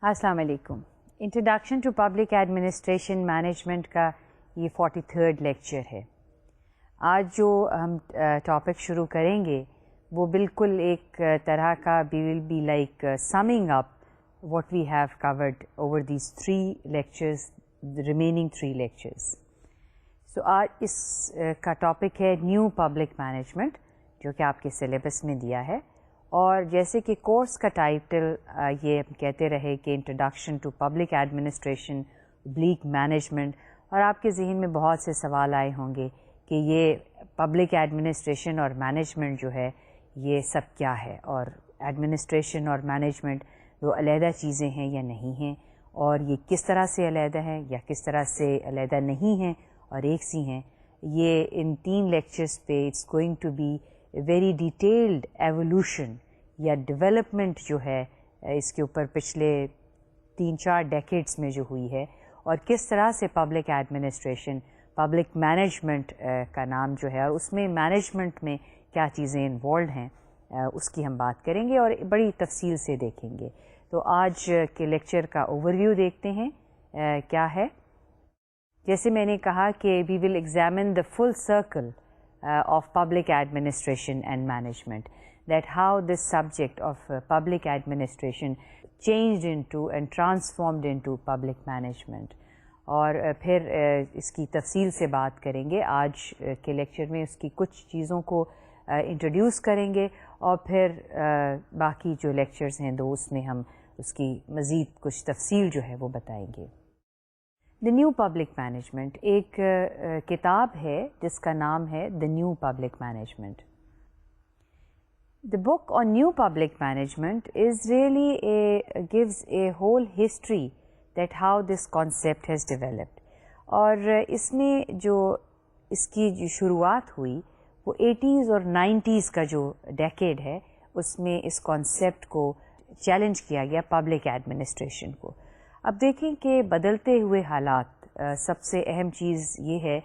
السلام علیکم. Introduction to public administration management کا یہ 43rd لیکچر ہے. آج جو ہم ٹاپک شروع کریں گے وہ بالکل ایک طرح کا ول be like summing up what we have covered over these 3 lectures, remaining 3 lectures. So آج اس کا ٹاپک ہے نیو پبلک مینجمنٹ, جو کہ آپ کے سلیبس میں دیا ہے. اور جیسے کہ کورس کا ٹائٹل یہ ہم کہتے رہے کہ introduction to public administration oblique management, اور آپ کے ذہن میں بہت سے سوال آئے ہوں گے کہ یہ پبلک ایڈمنسٹریشن اور مینجمنٹ جو ہے یہ سب کیا ہے, اور ایڈمنسٹریشن اور مینجمنٹ وہ علیحدہ چیزیں ہیں یا نہیں ہیں, اور یہ کس طرح سے علیحدہ ہیں یا کس طرح سے علیحدہ نہیں ہیں اور ایک سی ہیں. یہ ان 3 لیکچرز پہ it's going to be very detailed evolution یا ڈیولپمنٹ جو ہے اس کے اوپر پچھلے 3-4 ڈیکیڈس میں جو ہوئی ہے, اور کس طرح سے پبلک ایڈمنسٹریشن پبلک مینجمنٹ کا نام جو ہے, اور اس میں مینجمنٹ میں کیا چیزیں انوالوڈ ہیں اس کی ہم بات کریں گے اور بڑی تفصیل سے دیکھیں گے. تو آج کے لیکچر کا اوور ویو دیکھتے ہیں کیا ہے. جیسے میں نے کہا کہ we will examine the full circle of public administration and management, that how this subject of public administration changed into and transformed into public management. اور پھر اس کی تفصیل سے بات کریں گے. آج کے لیکچر میں اس کی کچھ چیزوں کو انٹروڈیوس کریں گے, اور پھر باقی جو لیکچرز ہیں دو اس میں ہم اس کی مزید کچھ تفصیل جو ہے وہ بتائیں گے. دا نیو پبلک مینجمنٹ ایک کتاب ہے جس کا نام ہے the new public management. The book on new public management is really gives a whole history that how this concept has developed. اور اس میں جو اس کی جو شروعات ہوئی وہ 80s اور 90s کا جو ڈیکیڈ ہے اس میں اس کانسیپٹ کو چیلنج کیا گیا پبلک ایڈمنسٹریشن کو. اب دیکھیں کہ بدلتے ہوئے حالات, سب سے اہم چیز یہ ہے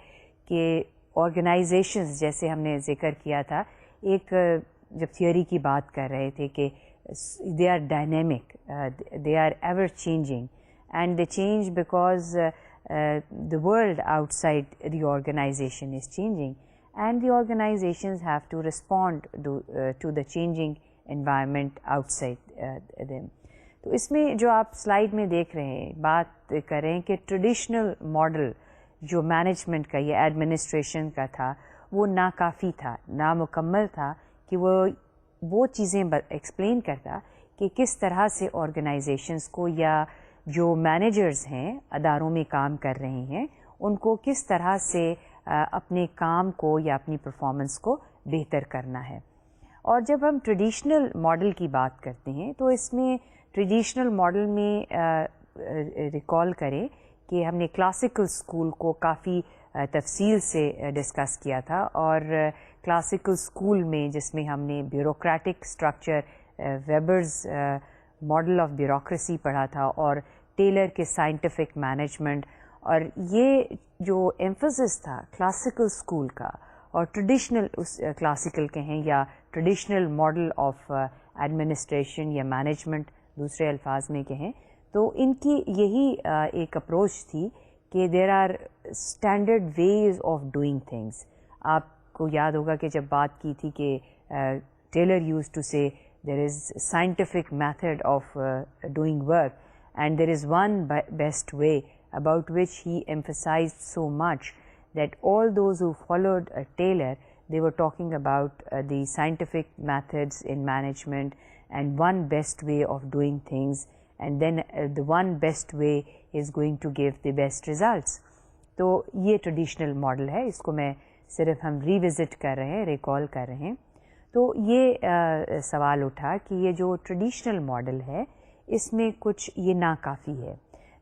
کہ آرگنائزیشنز, جیسے ہم نے ذکر کیا تھا ایک جب تھیوری کی بات کر رہے تھے کہ they are dynamic, they are ever changing, and they change because the world outside the organization is changing, and the organizations have to respond to the changing environment outside them. تو اس میں جو آپ سلائیڈ میں دیکھ رہے ہیں بات کر رہے ہیں کہ ٹریڈیشنل ماڈل جو مینجمنٹ کا یا ایڈمنسٹریشن کا تھا وہ ناکافی تھا, نامکمل تھا, کہ وہ چیزیں ایکسپلین کرتا کہ کس طرح سے آرگنائزیشنز کو یا جو مینیجرز ہیں اداروں میں کام کر رہے ہیں ان کو کس طرح سے اپنے کام کو یا اپنی پرفارمنس کو بہتر کرنا ہے. اور جب ہم ٹریڈیشنل ماڈل کی بات کرتے ہیں تو اس میں ٹریڈیشنل ماڈل میں ریکال کریں کہ ہم نے کلاسیکل اسکول کو کافی تفصیل سے ڈسکس کیا تھا, اور کلاسیکل اسکول میں جس میں ہم نے bureaucratic structure, Weber's model of bureaucracy پڑھا تھا, اور ٹیلر کے سائنٹیفک مینجمنٹ, اور یہ جو ایمفسس تھا کلاسیکل اسکول کا اور ٹریڈیشنل کلاسیکل کہیں یا ٹریڈیشنل ماڈل آف ایڈمنسٹریشن یا مینجمنٹ دوسرے الفاظ میں کہیں, تو ان کی یہی ایک اپروچ تھی کہ there are standard ways of doing things. آپ کو یاد ہوگا کہ جب بات کی تھی کہ tailor uses to say there is scientific method of doing work, and there is one best way about which he emphasized so much that all those who followed a tailor, they were talking about the scientific methods in management and one best way of doing things, and then the one best way is going to give the best results. تو یہ traditional model ہے, اس کو میں صرف ہم revisit کر رہے ہیں, ریکال کر رہے ہیں. تو یہ سوال اٹھا کہ یہ جو ٹریڈیشنل ماڈل ہے اس میں کچھ یہ ناکافی ہے.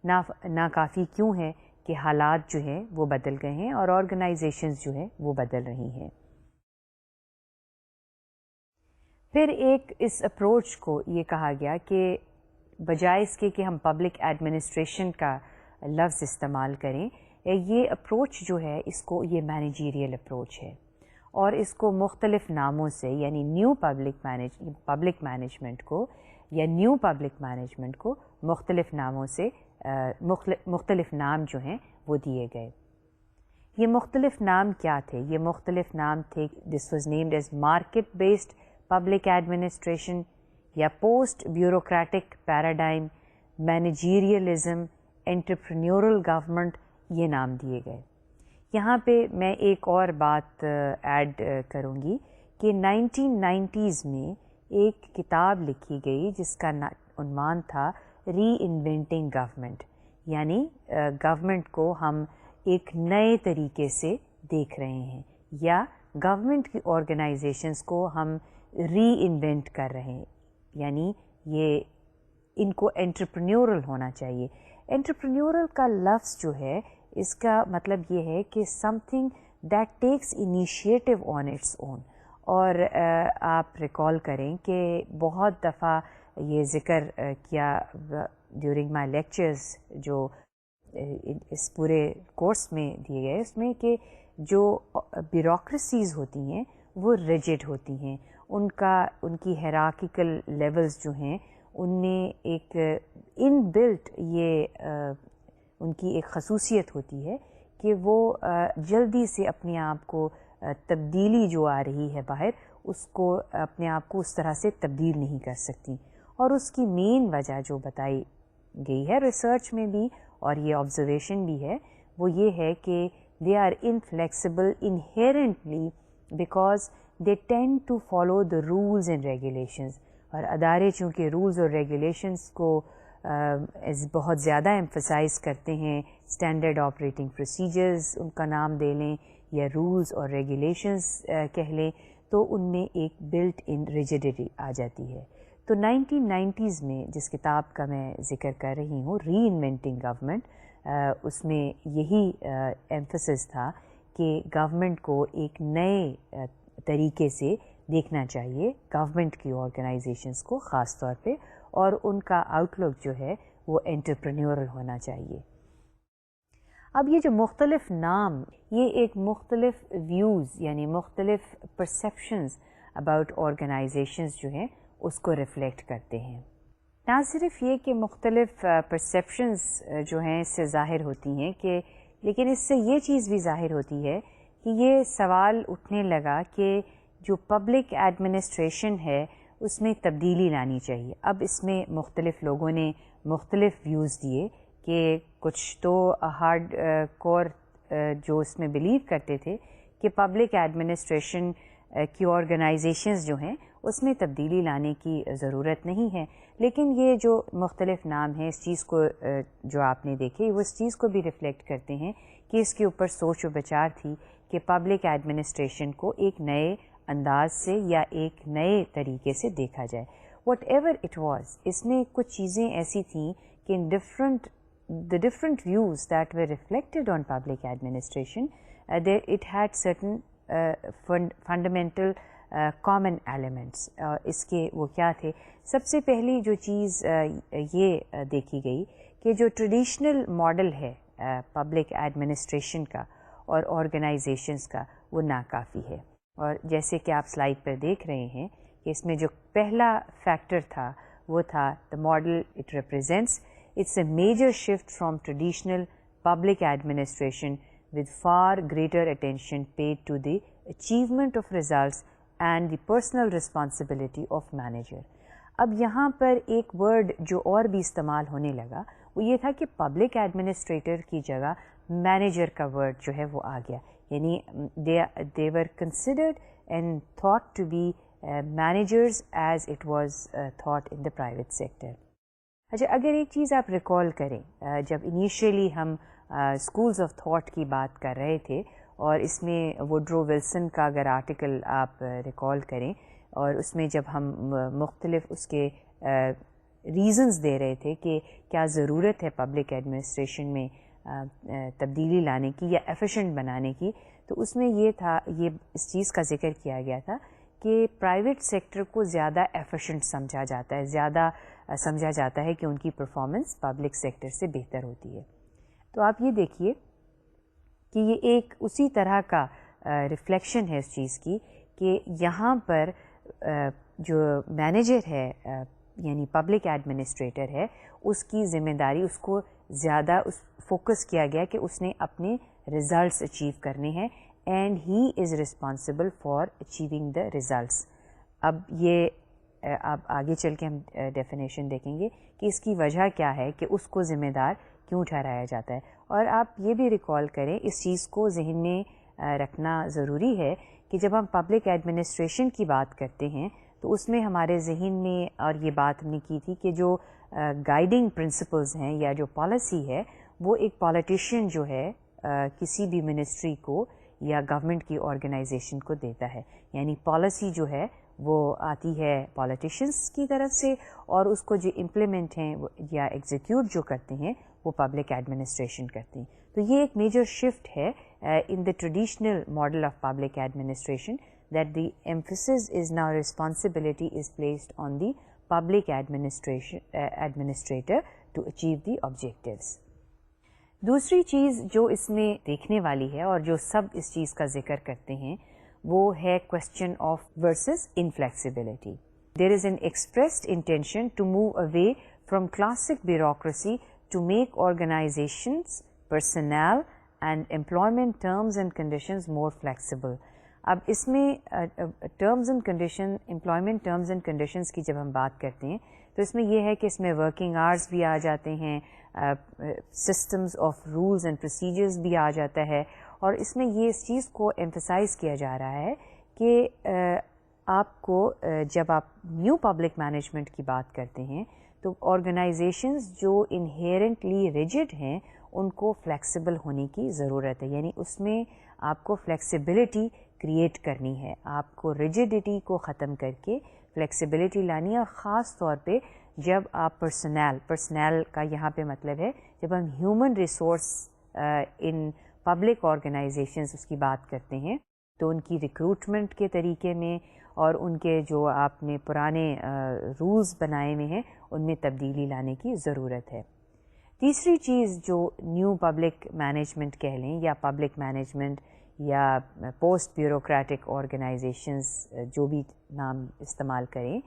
ناکافی کیوں ہے؟ کہ حالات جو ہیں وہ بدل گئے ہیں اور آرگنائزیشنز جو ہیں وہ بدل رہی ہیں. پھر ایک اس اپروچ کو یہ کہا گیا کہ بجائے اس کے کہ ہم پبلک ایڈمنسٹریشن کا لفظ استعمال کریں, یہ اپروچ جو ہے اس کو یہ مینیجیریل اپروچ ہے, اور اس کو مختلف ناموں سے یعنی نیو پبلک مینجمنٹ کو یا نیو پبلک مینجمنٹ کو مختلف ناموں سے مختلف نام جو ہیں وہ دیے گئے. یہ مختلف نام کیا تھے؟ یہ مختلف نام تھے this was named as market based public administration یا post bureaucratic paradigm, managerialism, entrepreneurial government, یہ نام دیے گئے. یہاں پہ میں ایک اور بات ایڈ کروں گی کہ 1990s میں ایک کتاب لکھی گئی جس کا عنوان تھا ری انوینٹنگ گورنمنٹ، یعنی گورنمنٹ کو ہم ایک نئے طریقے سے دیکھ رہے ہیں یا گورنمنٹ کی آرگنائزیشنس کو ہم ری انوینٹ کر رہے ہیں، یعنی یہ ان کو انٹرپرینیورل ہونا چاہیے. انٹرپرینیورل کا لفظ جو ہے اس کا مطلب یہ ہے کہ some thing that takes initiative on its own. اور آپ ریکال کریں کہ بہت دفعہ یہ ذکر کیا ڈیورنگ مائی لیکچرز جو اس پورے کورس میں دیے گئے، اس میں کہ جو بیوروکریسیز ہوتی ہیں وہ ریجڈ ہوتی ہیں، ان کی ہیرارکیکل لیولز جو ہیں ان میں ایک ان بلٹ یہ ان کی ایک خصوصیت ہوتی ہے کہ وہ جلدی سے اپنے آپ کو تبدیلی جو آ رہی ہے باہر اس کو اپنے آپ کو اس طرح سے تبدیل نہیں کر سکتی. اور اس کی مین وجہ جو بتائی گئی ہے ریسرچ میں بھی اور یہ آبزرویشن بھی ہے وہ یہ ہے کہ they are inflexible inherently because they tend to follow the rules and regulations. اور ادارے چونکہ رولز اور ریگولیشنز کو بہت زیادہ ایمفسائز کرتے ہیں، اسٹینڈرڈ آپریٹنگ پروسیجرز ان کا نام دے لیں یا رولز اور ریگولیشنز کہہ لیں، تو ان میں ایک بلٹ ان ریجڈیٹی آ جاتی ہے. تو 1990s میں جس کتاب کا میں ذکر کر رہی ہوں ری انوینٹنگ گورنمنٹ، اس میں یہی ایمفسس تھا کہ گورنمنٹ کو ایک نئے طریقے سے دیکھنا چاہیے، گورنمنٹ کی آرگنائزیشنس کو خاص طور پہ، اور ان کا آؤٹ لک جو ہے وہ انٹرپرینیورل ہونا چاہیے. اب یہ جو مختلف نام، یہ ایک مختلف ویوز یعنی مختلف پرسیپشنز اباؤٹ آرگنائزیشنز جو ہیں اس کو ریفلیکٹ کرتے ہیں. نہ صرف یہ کہ مختلف پرسیپشنز جو ہیں اس سے ظاہر ہوتی ہیں کہ لیکن اس سے یہ چیز بھی ظاہر ہوتی ہے کہ یہ سوال اٹھنے لگا کہ جو پبلک ایڈمنسٹریشن ہے اس میں تبدیلی لانی چاہیے. اب اس میں مختلف لوگوں نے مختلف ویوز دیے کہ کچھ تو ہارڈ کور جو اس میں بلیو کرتے تھے کہ پبلک ایڈمنسٹریشن کی آرگنائزیشنز جو ہیں اس میں تبدیلی لانے کی ضرورت نہیں ہے. لیکن یہ جو مختلف نام ہیں اس چیز کو جو آپ نے دیکھے وہ اس چیز کو بھی ریفلیکٹ کرتے ہیں کہ اس کے اوپر سوچ و بچار تھی کہ پبلک ایڈمنسٹریشن کو ایک نئے انداز سے یا ایک نئے طریقے سے دیکھا جائے. واٹ ایور اٹ واز، اس میں کچھ چیزیں ایسی تھیں کہ the different views that were reflected on public administration, it had certain fundamental common elements. اس کے وہ کیا تھے؟ سب سے پہلی جو چیز یہ دیکھی گئی کہ جو ٹریڈیشنل ماڈل ہے پبلک ایڈمنسٹریشن کا اور آرگنائزیشنس کا وہ ناکافی ہے. اور جیسے کہ آپ سلائڈ پر دیکھ رہے ہیں کہ اس میں جو پہلا فیکٹر تھا وہ تھا the model it represents. It's a major shift from traditional public administration with far greater attention paid to the achievement of results and the personal responsibility of manager. اب یہاں پر ایک ورڈ جو اور بھی استعمال ہونے لگا وہ یہ تھا کہ پبلک ایڈمنسٹریٹر کی جگہ مینیجر کا ورڈ جو ہے وہ آ گیا، یعنی they were considered and thought to be managers as it was thought in the private sector. اچھا، اگر ایک چیز آپ ریکال کریں، جب انیشیلی ہم اسکولز آف تھاٹ کی بات کر رہے تھے اور اس میں ووڈرو ولسن کا اگر آرٹیکل آپ ریکال کریں اور اس میں جب ہم مختلف اس کے ریزنز دے رہے تھے کہ کیا ضرورت ہے پبلک ایڈمنسٹریشن میں تبدیلی لانے کی یا ایفیشینٹ بنانے کی، تو اس میں یہ تھا، یہ اس چیز کا ذکر کیا گیا تھا کہ پرائیویٹ سیکٹر کو زیادہ ایفیشینٹ سمجھا جاتا ہے، زیادہ سمجھا جاتا ہے کہ ان کی پرفارمنس پبلک سیکٹر سے بہتر ہوتی ہے. تو آپ یہ دیکھیے کہ یہ ایک اسی طرح کا ریفلیکشن ہے اس چیز کی کہ یہاں پر جو مینیجر ہے یعنی پبلک ایڈمنسٹریٹر ہے اس کی ذمہ داری اس کو زیادہ فوکس کیا گیا کہ اس نے اپنے ریزلٹس اچیو کرنے ہیں and he is responsible for achieving the results. اب یہ اب آگے چل کے ہم ڈیفینیشن دیکھیں گے کہ اس کی وجہ کیا ہے کہ اس کو ذمہ دار کیوں ٹھہرایا جاتا ہے. اور آپ یہ بھی ریکال کریں, اس چیز کو ذہن میں رکھنا ضروری ہے کہ جب ہم پبلک ایڈمنسٹریشن کی بات کرتے ہیں تو اس میں ہمارے ذہن میں, اور یہ بات ہم نے کی تھی کہ جو گائیڈنگ پرنسپلز ہیں یا جو پالیسی ہے وہ ایک پالیٹیشین جو ہے کسی بھی منسٹری کو یا گورنمنٹ کی آرگنائزیشن کو دیتا ہے. یعنی پالیسی جو ہے وہ آتی ہے پالیٹیشینس کی طرف سے, اور اس کو جو امپلیمنٹ ہیں یا ایگزیکیوٹ جو کرتے ہیں وہ پبلک ایڈمنسٹریشن کرتے ہیں. تو یہ ایک میجر شفٹ ہے in the traditional model of public administration, that the emphasis is now responsibility is placed on the public administrator to achieve the objectives. دوسری چیز جو اس میں دیکھنے والی ہے اور جو سب اس چیز کا ذکر کرتے ہیں وہ ہے question of versus inflexibility. There is an expressed intention to move away from classic bureaucracy to make organizations, personnel and employment terms and conditions more flexible. اب اس میں terms and condition, employment terms and conditions کی جب ہم بات کرتے ہیں تو اس میں یہ ہے کہ اس میں working hours بھی آ جاتے ہیں, systems of rules and procedures بھی آ جاتا ہے, اور اس میں یہ اس چیز کو emphasize کیا جا رہا ہے کہ آپ کو جب آپ نیو پبلک مینجمنٹ کی بات کرتے ہیں تو آرگنائزیشنز جو انہیرنٹلی ریجڈ ہیں ان کو فلیکسیبل ہونے کی ضرورت ہے. یعنی اس میں آپ کو فلیکسیبلٹی کریٹ کرنی ہے, آپ کو ریجڈیٹی کو ختم کر کے فلیکسیبلٹی لانی ہے. اور خاص طور پہ جب آپ پرسنل کا یہاں پہ مطلب ہے جب ہم human resource in public organizations اس کی بات کرتے ہیں تو ان کی ریکروٹمنٹ کے طریقے میں اور ان کے جو آپ نے پرانے رولز بنائے ہوئے ہیں ان میں تبدیلی لانے کی ضرورت ہے. تیسری چیز جو نیو پبلک مینجمنٹ کہہ لیں یا پبلک مینجمنٹ یا پوسٹ بیوروکریٹک آرگنائزیشنز جو بھی نام استعمال کریں,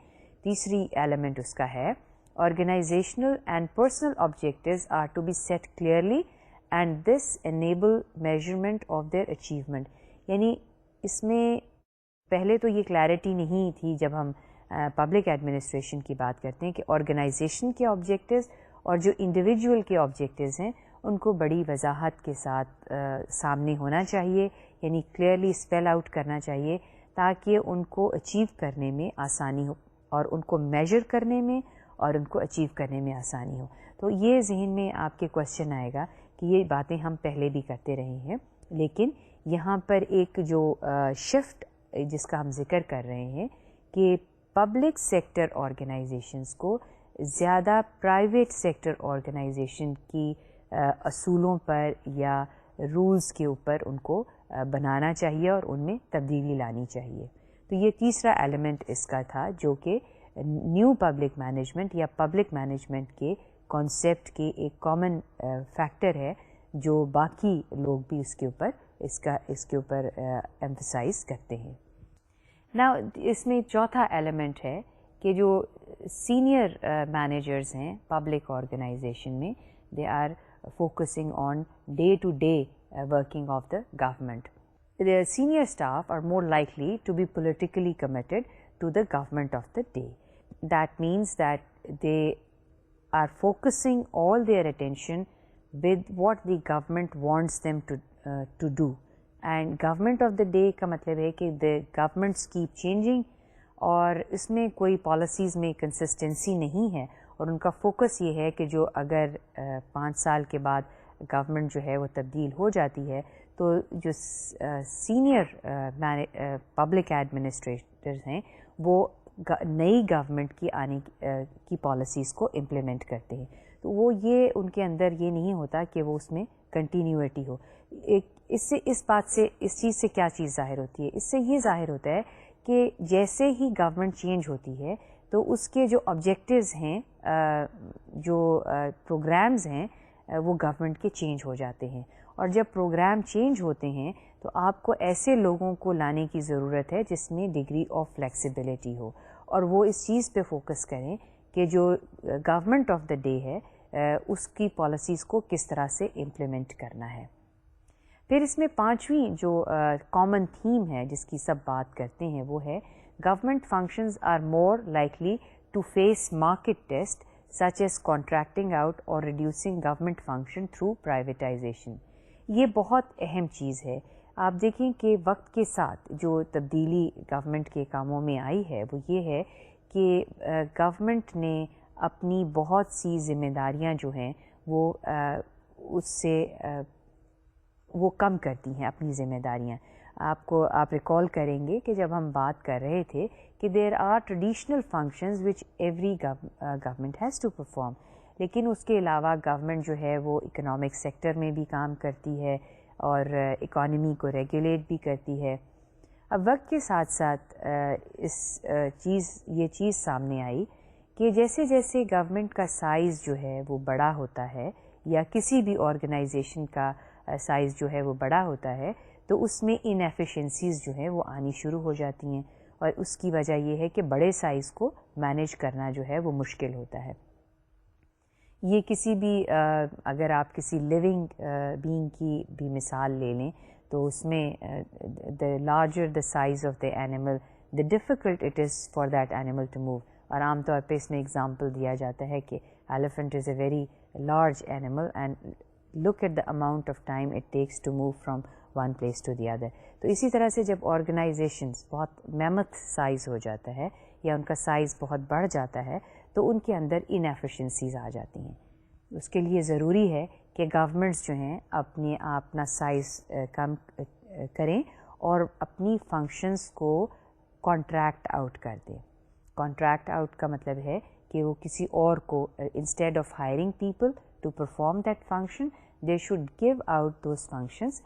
تیسری ایلیمنٹ اس کا ہے organisational and personal objectives are to be set clearly and this enable measurement of their achievement. یعنی اس میں پہلے تو یہ کلیئرٹی نہیں تھی جب ہم پبلک ایڈمنسٹریشن کی بات کرتے ہیں کہ آرگنائزیشن کے آبجیکٹیوز اور جو انڈیویجول کے آبجیکٹیوز ہیں ان کو بڑی وضاحت کے ساتھ سامنے ہونا چاہیے, یعنی کلیئرلی اسپیل آؤٹ کرنا چاہیے تاکہ ان کو اچیو کرنے میں آسانی ہو اور ان کو میجر کرنے میں اور ان کو اچیو کرنے میں آسانی ہو. تو یہ ذہن میں آپ کے کوشچن آئے گا کہ یہ باتیں ہم پہلے بھی کرتے رہے ہیں, لیکن یہاں پر ایک جو شفٹ جس کا ہم ذکر کر رہے ہیں کہ پبلک سیکٹر آرگنائزیشنز کو زیادہ پرائیویٹ سیکٹر آرگنائزیشن کی اصولوں پر یا رولز کے اوپر ان کو بنانا چاہیے اور ان میں تبدیلی لانی چاہیے. تو یہ تیسرا ایلیمنٹ اس کا تھا جو کہ نیو پبلک مینجمنٹ یا پبلک مینجمنٹ کے کانسیپٹ کے ایک کامن فیکٹر ہے جو باقی لوگ بھی اس کے اوپر ایمفسائز کرتے ہیں. نا اس میں چوتھا ایلیمنٹ ہے کہ جو سینئر مینیجرز ہیں پبلک آرگنائزیشن میں they are focusing on day to day working of the government. The senior staff are more likely to be politically committed to the government of the day. That means that they are focusing all their attention with what the government wants them to do. And government of the day کا مطلب ہے کہ the governments keep changing اور اس میں کوئی policies میں consistency نہیں ہے, اور ان کا فوکس یہ ہے کہ جو اگر 5 سال کے بعد گورنمنٹ جو ہے وہ تبدیل ہو جاتی ہے تو جو سینئر پبلک ایڈمنسٹریٹرز ہیں وہ نئی گورنمنٹ کی آنے کی پالیسیز کو امپلیمنٹ کرتے ہیں. تو وہ یہ ان کے اندر یہ نہیں ہوتا کہ وہ اس میں کنٹینیوٹی ہو. اس چیز سے کیا چیز ظاہر ہوتی ہے؟ اس سے یہ ظاہر ہوتا ہے کہ جیسے ہی گورنمنٹ چینج ہوتی ہے تو اس کے جو آبجیکٹیوز ہیں جو پروگرامز ہیں وہ گورنمنٹ کے چینج ہو جاتے ہیں, اور جب پروگرام چینج ہوتے ہیں تو آپ کو ایسے لوگوں کو لانے کی ضرورت ہے جس میں ڈگری آف فلیکسیبلٹی ہو, اور وہ اس چیز پہ فوکس کریں کہ جو گورنمنٹ آف دا ڈے ہے اس کی پالیسیز کو کس طرح سے امپلیمنٹ کرنا ہے. پھر اس میں پانچویں جو کامن تھیم ہے جس کی سب بات کرتے ہیں وہ ہے government functions are more likely to face market test such as contracting out or reducing government function through privatization. یہ بہت اہم چیز ہے. آپ دیکھیں کہ وقت کے ساتھ جو تبدیلی گورنمنٹ کے کاموں میں آئی ہے وہ یہ ہے کہ گورنمنٹ نے اپنی بہت سی ذمہ داریاں جو ہیں وہ اس سے وہ کم کرتی ہیں اپنی ذمہ داریاں. آپ ریکال کریں گے کہ جب ہم بات کر رہے تھے کہ there are traditional functions which every government has to perform, لیکن اس کے علاوہ گورنمنٹ جو ہے وہ اکنامک سیکٹر میں بھی کام کرتی ہے اور اکانومی کو ریگولیٹ بھی کرتی ہے. اب وقت کے ساتھ ساتھ یہ چیز سامنے آئی کہ جیسے جیسے گورنمنٹ کا سائز جو ہے وہ بڑا ہوتا ہے یا کسی بھی آرگنائزیشن کا سائز جو ہے وہ بڑا ہوتا ہے تو اس میں انیفیشنسیز جو ہیں وہ آنی شروع ہو جاتی ہیں، اور اس کی وجہ یہ ہے کہ بڑے سائز کو مینیج کرنا جو ہے وہ مشکل ہوتا ہے. یہ کسی بھی اگر آپ کسی لیونگ بینگ کی بھی مثال لے لیں تو اس میں the larger the size of the animal the difficult it is for that animal to move. اور عام طور پہ اس میں اگزامپل دیا جاتا ہے کہ elephant is a very large animal and look at the amount of time it takes to move from one place to the other. تو اسی طرح سے جب آرگنائزیشنز بہت میمتھ سائز ہو جاتا ہے یا ان کا سائز بہت بڑھ جاتا ہے تو ان کے اندر انیفیشنسیز آ جاتی ہیں. اس کے لیے ضروری ہے کہ گورنمنٹس جو ہیں اپنا سائز کم کریں اور اپنی فنکشنز کو کانٹریکٹ آؤٹ کر دیں. کانٹریکٹ آؤٹ کا مطلب ہے کہ وہ کسی اور کو instead of hiring people to perform that function, they should give out those functions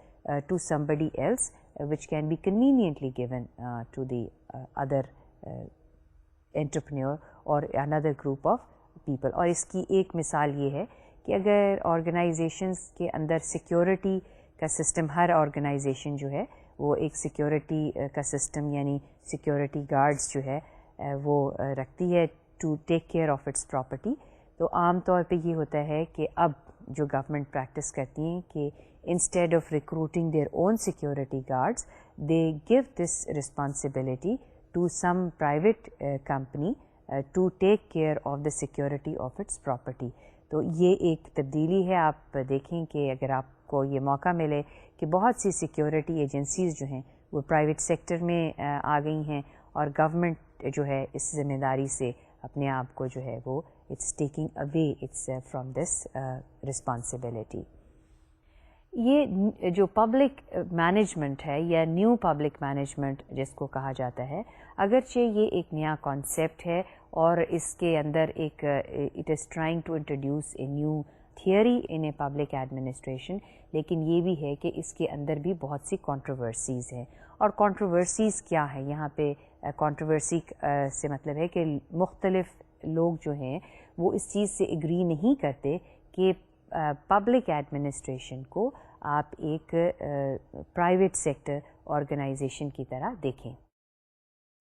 to somebody else which can be conveniently given to the other entrepreneur or another group of people. اور اس کی ایک مثال یہ ہے کہ اگر organisations کے اندر security کا سسٹم، ہر آرگنائزیشن جو ہے وہ ایک سیکیورٹی کا سسٹم یعنی سیکیورٹی گارڈز جو ہے وہ رکھتی ہے to take care of its property, تو عام طور پہ یہ ہوتا ہے کہ اب جو گورنمنٹ پریکٹس کرتی ہیں کہ instead of recruiting their own security guards they give this responsibility to some private company to take care of the security of its property. تو یہ ایک تبدیلی ہے. آپ دیکھیں کہ اگر آپ کو یہ موقع ملے کہ بہت سی سیکیورٹی ایجنسیز جو ہیں وہ پرائیویٹ سیکٹر میں آ گئی ہیں اور گورنمنٹ جو ہے اس ذمہ داری سے اپنے آپ کو جو ہے وہ it's taking away it's from this responsibility. یہ جو پبلک مینجمنٹ ہے یا نیو پبلک مینجمنٹ جس کو کہا جاتا ہے، اگرچہ یہ ایک نیا کانسیپٹ ہے اور اس کے اندر ایک it is trying to introduce a new theory in a public administration, لیکن یہ بھی ہے کہ اس کے اندر بھی بہت سی کنٹروورسیز ہیں. اور کنٹروورسیز کیا ہے یہاں پہ؟ کنٹروورسی سے مطلب ہے کہ مختلف لوگ جو ہیں وہ اس چیز سے ایگری نہیں کرتے کہ پبلک ایڈمنسٹریشن کو آپ ایک پرائیویٹ سیکٹر آرگنائزیشن کی طرح دیکھیں.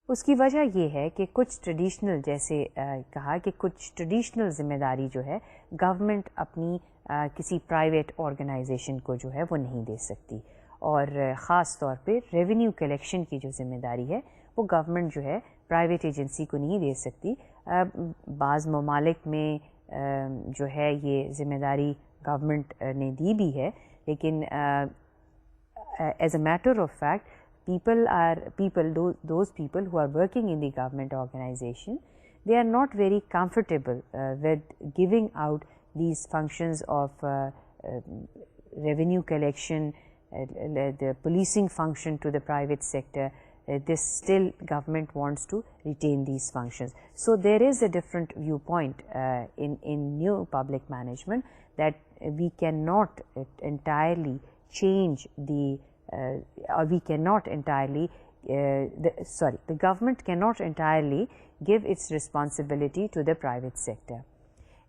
اس کی وجہ یہ ہے کہ کچھ ٹریڈیشنل، جیسے کہا کہ کچھ ٹریڈیشنل ذمہ داری جو ہے گورنمنٹ اپنی کسی پرائیویٹ آرگنائزیشن کو جو ہے وہ نہیں دے سکتی، اور خاص طور پہ ریونیو کلیکشن کی جو ذمہ داری ہے وہ گورنمنٹ جو ہے پرائیویٹ ایجنسی کو نہیں دے سکتی. بعض ممالک میں جو ہے یہ ذمہ داری گورنمنٹ نے دی بھی ہے، لیکن as a matter of fact those people who are working in the government organization, they are not very comfortable with giving out these functions of revenue collection, the policing function to the private sector. This still government wants to retain these functions. So there is a different viewpoint in new public management that we cannot entirely change or we cannot entirely the government cannot entirely give its responsibility to the private sector.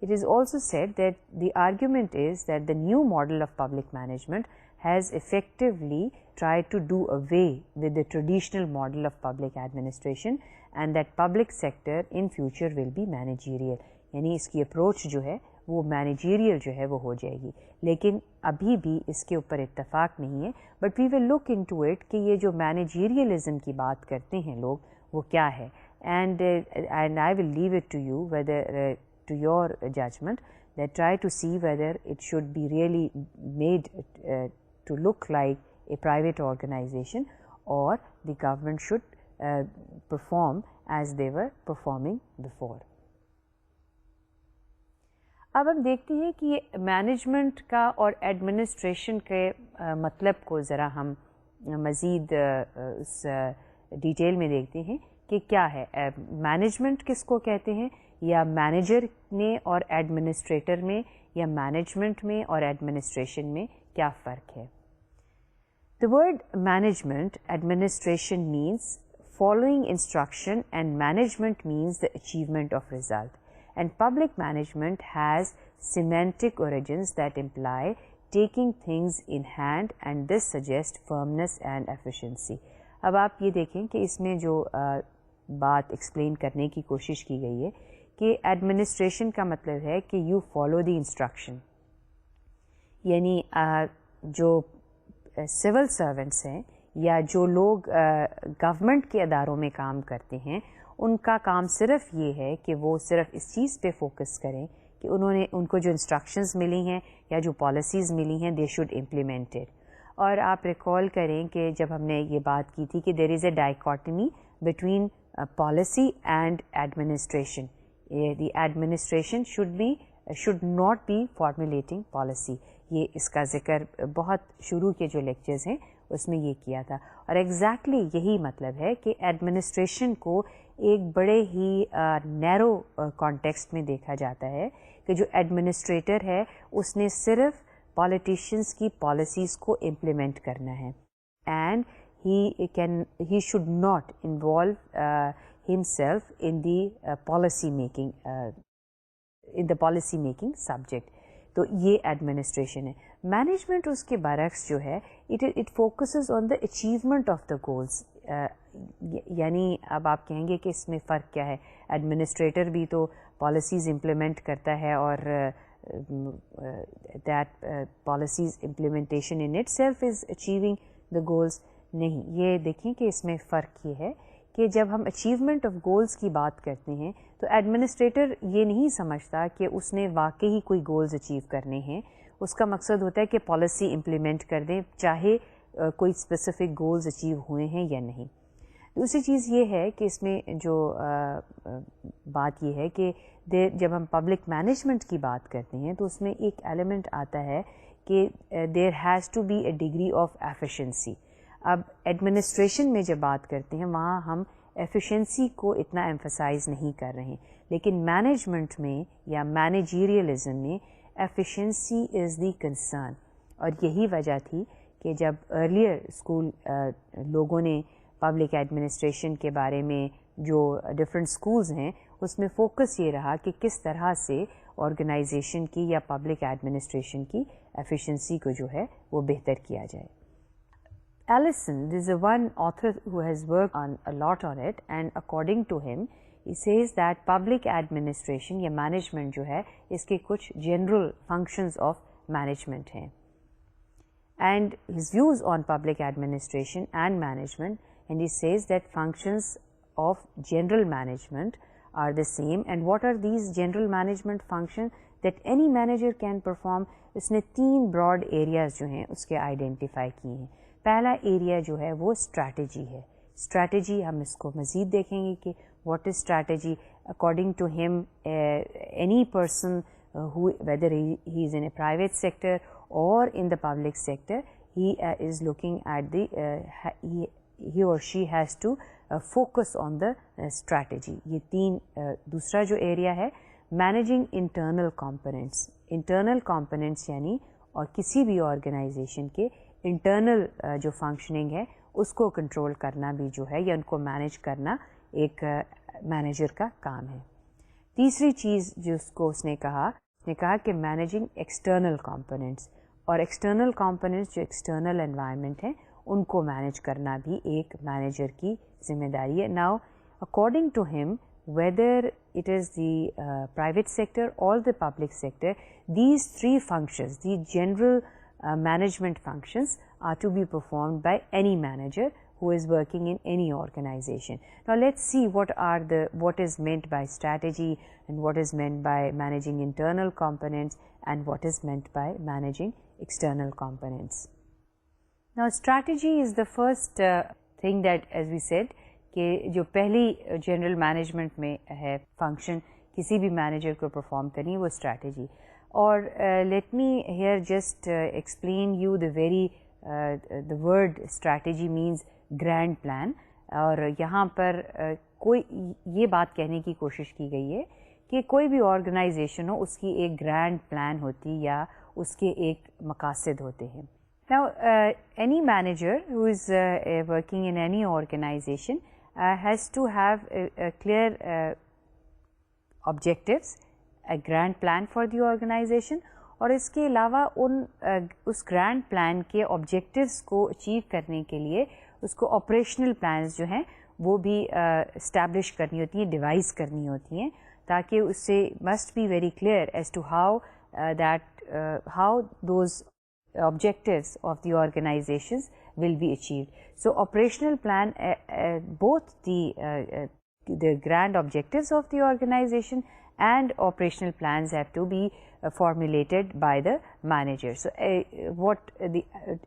It is also said that the argument is that the new model of public management has effectively tried to do away with the traditional model of public administration and that public sector in future will be managerial. یعنی اس کی approach جو ہے وہ managerial جو ہے وہ ہو جائے گی. لیکن ابھی بھی اس کے اوپر اتفاق نہیں ہے, but we will look into it کہ یہ جو مینیجیریلزم کی بات کرتے ہیں لوگ وہ کیا ہے. And I will leave it to you whether to your judgement that try to see whether it should be really made to look like a private organization or the government should perform as they were performing before. اب ہم دیکھتے ہیں کہ یہ management کا اور administration کے مطلب کو ذرا ہم مزید اس ڈیٹیل میں دیکھتے ہیں کہ کیا ہے مینجمنٹ کس کو کہتے ہیں, یا مینیجر میں اور ایڈمنسٹریٹر میں, یا مینجمنٹ میں اور ایڈمنسٹریشن میں کیا فرق ہے. The word management, administration means following instruction and management means the achievement of result. And public management has semantic origins that imply taking things in hand and this suggests firmness and efficiency. اب آپ یہ دیکھیں کہ اس میں جو بات explain کرنے کی کوشش کی گئی ہے کہ ایڈمنسٹریشن کا مطلب ہے کہ یو فالو دی انسٹرکشن, یعنی جو سول سرونٹس ہیں یا جو لوگ گورنمنٹ کے اداروں میں کام کرتے ہیں ان کا کام صرف یہ ہے کہ وہ صرف اس چیز پہ فوکس کریں کہ ان کو جو انسٹرکشنز ملی ہیں یا جو پالیسیز ملی ہیں دے شوڈ امپلیمنٹ اٹ. اور آپ ریکال کریں کہ جب ہم نے یہ بات کی تھی کہ there is a dichotomy between policy and administration. The administration should not be formulating policy. یہ اس کا ذکر بہت شروع کے جو لیکچرز ہیں اس میں یہ کیا تھا, اور ایگزیکٹلی یہی مطلب ہے کہ ایڈمنسٹریشن کو ایک بڑے ہی نیرو کانٹیکسٹ میں دیکھا جاتا ہے کہ جو ایڈمنسٹریٹر ہے اس نے صرف پالیٹیشینس کی پالیسیز کو امپلیمنٹ کرنا ہے, and he should not involve himself in the policy making subject. تو یہ ایڈمنسٹریشن ہے. مینجمنٹ اس کے برعکس جو ہے it focuses on the achievement of the goals. یعنی اب آپ کہیں گے کہ اس میں فرق کیا ہے, ایڈمنسٹریٹر بھی تو پالیسیز امپلیمنٹ کرتا ہے اور that policies implementation in itself is achieving the goals. نہیں, یہ دیکھیں کہ اس میں فرق یہ ہے کہ جب ہم اچیومنٹ آف گولز کی بات کرتے ہیں تو ایڈمنسٹریٹر یہ نہیں سمجھتا کہ اس نے واقعی کوئی گولز اچیو کرنے ہیں. اس کا مقصد ہوتا ہے کہ پالیسی امپلیمنٹ کر دیں چاہے کوئی اسپیسیفک گولز اچیو ہوئے ہیں یا نہیں. دوسری چیز یہ ہے کہ اس میں جو بات یہ ہے کہ جب ہم پبلک مینجمنٹ کی بات کرتے ہیں تو اس میں ایک ایلیمنٹ آتا ہے کہ there has to be a degree of efficiency. اب ایڈمنسٹریشن میں جب بات کرتے ہیں وہاں ہم ایفیشنسی کو اتنا ایمفسائز نہیں کر رہے ہیں, لیکن مینجمنٹ میں یا مینیجیریلزم میں ایفیشنسی از دی کنسرن. اور یہی وجہ تھی کہ جب ارلیئر اسکول لوگوں نے پبلک ایڈمنسٹریشن کے بارے میں جو ڈفرینٹ اسکولز ہیں اس میں فوکس یہ رہا کہ کس طرح سے آرگنائزیشن کی یا پبلک ایڈمنسٹریشن کی ایفیشنسی کو جو ہے وہ بہتر کیا جائے. Allison, this is one author who has worked on a lot on it, and according to him, he says that public administration یا management جو ہے اس کے کچھ general functions of management ہیں. And his views on public administration and management, and he says that functions of general management are the same. And what are these general management functions that any manager can perform? اس نے 3 broad areas جو ہیں اس کے identify کی ہیں. پہلا area جو ہے وہ اسٹریٹجی ہے. اسٹریٹجی ہم اس کو مزید دیکھیں گے کہ what is strategy. According to him any person whether he is in a private sector or in the public sector he is looking at the he or she has to focus on the strategy. یہ 3 دوسرا جو area ہے managing internal components. Internal components یعنی اور کسی بھی organization کے internal جو فنکشننگ ہے اس کو کنٹرول کرنا بھی جو ہے یا ان کو مینیج کرنا ایک مینیجر کا کام ہے. تیسری چیز جس کو اس نے کہا کہ مینیجنگ ایکسٹرنل کمپوننٹس. اور ایکسٹرنل کمپوننٹس جو ایکسٹرنل انوائرمنٹ ہیں ان کو مینیج کرنا بھی ایک مینیجر کی ذمہ داری ہے. ناؤ اکارڈنگ ٹو ہم whether it is the private sector or the public sector, these three functions, the general management functions, are to be performed by any manager who is working in any organization. Now let's see what is meant by strategy and what is meant by managing internal components and what is meant by managing external components. Now strategy is the first thing that, as we said, کہ جو پہلی general management میں ہے function کسی بھی manager کو perform کرنی ہے وہ اسٹریٹجی. اور let me here just explain you the word strategy means grand plan. اور یہاں پر کوئی یہ بات کہنے کی کوشش کی گئی ہے کہ کوئی بھی آرگنائزیشن ہو اس کی ایک گرینڈ پلان ہوتی یا اس کے ایک مقاصد ہوتے ہیں. Now any manager who is working in any organization has to have a clear objectives, a grand plan for the organization, اور اس کے علاوہ اس گرینڈ پلان کے آبجیکٹیوس کو اچیو کرنے کے لیے اس کو آپریشنل پلانز جو ہیں وہ بھی اسٹیبلش کرنی ہوتی ہیں, ڈیوائز کرنی ہوتی ہیں, تاکہ اس سے must be very clear as to how those objectives of the organizations will be achieved. So operational plan, both the grand objectives of the organization and operational plans have to be formulated by the manager. So what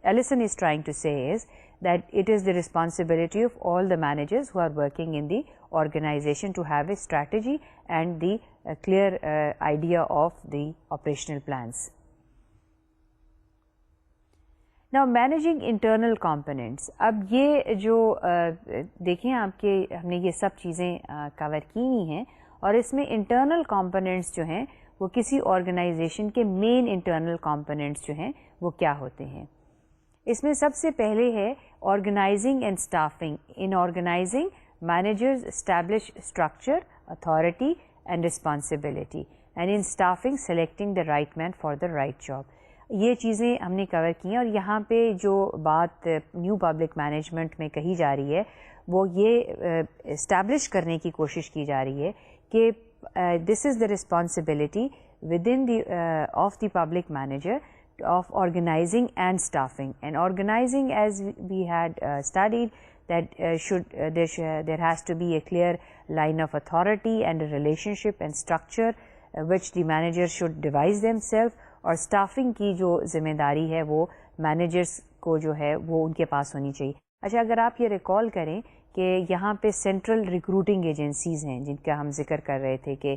Ellison is trying to say is that it is the responsibility of all the managers who are working in the organization to have a strategy and the clear idea of the operational plans. Now managing internal components, اب یہ جو دیکھیں آپ کے ہم نے یہ سب چیزیں کور کی ہوئی ہیں اور اس میں انٹرنل کمپوننٹس جو ہیں وہ کسی آرگنائزیشن کے مین انٹرنل کمپوننٹس جو ہیں وہ کیا ہوتے ہیں. اس میں سب سے پہلے ہے organising and staffing. In organising managers establish structure, authority and responsibility, and in staffing selecting the right man for the right job. یہ چیزیں ہم نے کور کی ہیں اور یہاں پہ جو بات نیو پبلک مینجمنٹ میں کہی جا رہی ہے وہ یہ اسٹیبلش کرنے کی کوشش کی جا رہی ہے کہ this is the responsibility within the of the public manager of organizing and staffing. And organizing as we had studied that there has to be a clear line of authority and a relationship and structure which the manager should devise themselves, اور staffing کی جو ذمہ داری ہے وہ managers کو جو ہے وہ ان کے پاس ہونی چاہیے. اچھا اگر آپ یہ ریکال کریں کہ یہاں پہ سینٹرل ریکروٹنگ ایجنسیز ہیں جن کا ہم ذکر کر رہے تھے کہ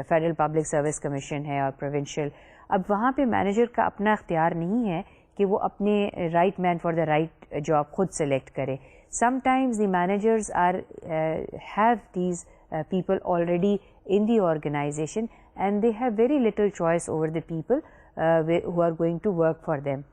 فیڈرل پبلک سروس کمیشن ہے اور پروونشل, اب وہاں پہ مینیجر کا اپنا اختیار نہیں ہے کہ وہ اپنے right man for the right job خود سلیکٹ کرے. Sometimes the managers have these people already in the organization and they have very little choice over the people who are going to work for them.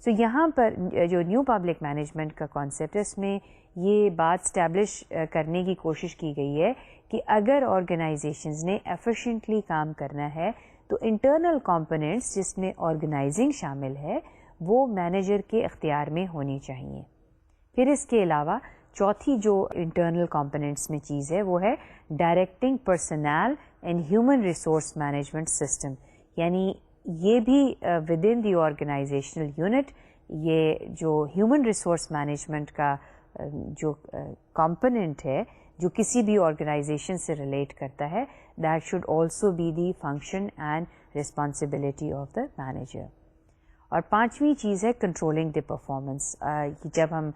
So یہاں پر جو new public management کا concept ہے اس میں یہ بات establish کرنے کی کوشش کی گئی ہے کہ اگر آرگنائزیشنز نے ایفیشینٹلی کام کرنا ہے تو انٹرنل کمپوننٹس جس میں آرگنائزنگ شامل ہے وہ مینیجر کے اختیار میں ہونی چاہیے. پھر اس کے علاوہ چوتھی جو انٹرنل کمپوننٹس میں چیز ہے وہ ہے directing personnel and human resource management system. یعنی یہ بھی within the organisational unit یہ جو ہیومن ریسورس مینجمنٹ کا جو کمپوننٹ ہے جو کسی بھی آرگنائزیشن سے ریلیٹ کرتا ہے that should also be the function and responsibility of the manager. اور پانچویں چیز ہے کنٹرولنگ دی پرفارمنس. جب ہم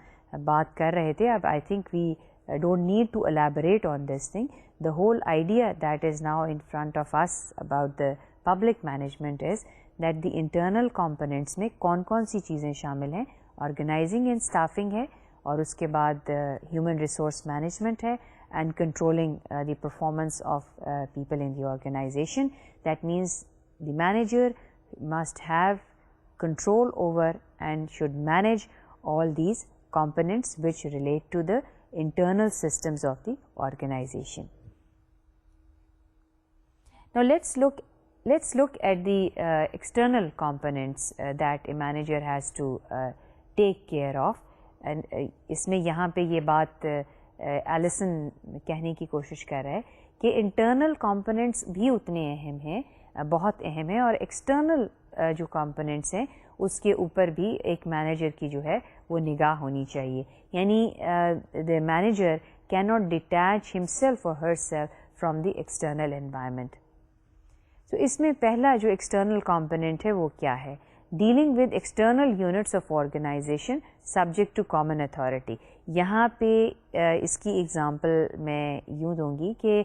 بات کر رہے تھے اب I think we don't need to elaborate on this thing. The whole idea that is now in front of us about the public management is that the internal components میں کون کون سی چیزیں شامل ہیں. آرگنائزنگ اینڈ اسٹافنگ ہے اور اس کے بعد ہیومن ریسورس مینجمنٹ ہے and controlling the performance of people in the organisation. That means the manager must have control over and should manage all these components which relate to the internal systems of the organization. Now let's look let's look at the external components that a manager has to take care of. And اس میں یہاں پہ یہ بات ایلسن کہنے کی کوشش کر رہا ہے کہ انٹرنل کمپوننٹس بھی اتنے اہم ہیں، بہت اہم ہیں، اور ایکسٹرنل جو کمپوننٹس ہیں اس کے اوپر بھی ایک مینیجر کی جو ہے وہ نگاہ ہونی چاہیے. یعنی the manager cannot detach himself or herself from the external environment. تو اس میں پہلا جو ایکسٹرنل کمپوننٹ ہے وہ کیا ہے؟ Dealing with external units of organisation subject to common authority. یہاں پہ اس کی ایگزامپل میں یوں دوں گی کہ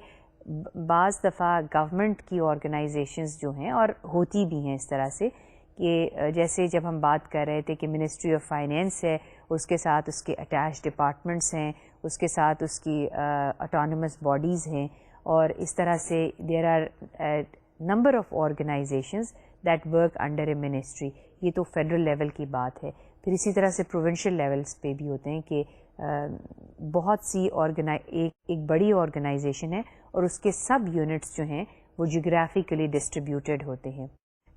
بعض دفعہ گورنمنٹ کی آرگنائزیشنز جو ہیں، اور ہوتی بھی ہیں اس طرح سے، کہ جیسے جب ہم بات کر رہے تھے کہ منسٹری آف فائنینس ہے، اس کے ساتھ اس کے اٹیچ ڈپارٹمنٹس ہیں، اس کے ساتھ اس کی اٹانومس باڈیز ہیں، اور اس طرح سے there are number of organisations that work under a ministry. یہ تو فیڈرل لیول کی بات ہے. پھر اسی طرح سے پروونشل لیولس پہ بھی ہوتے ہیں کہ بہت سی ایک بڑی آرگنائزیشن ہے اور اس کے سب یونٹس جو ہیں وہ جیوگرافیکلی ڈسٹریبیوٹیڈ ہوتے ہیں.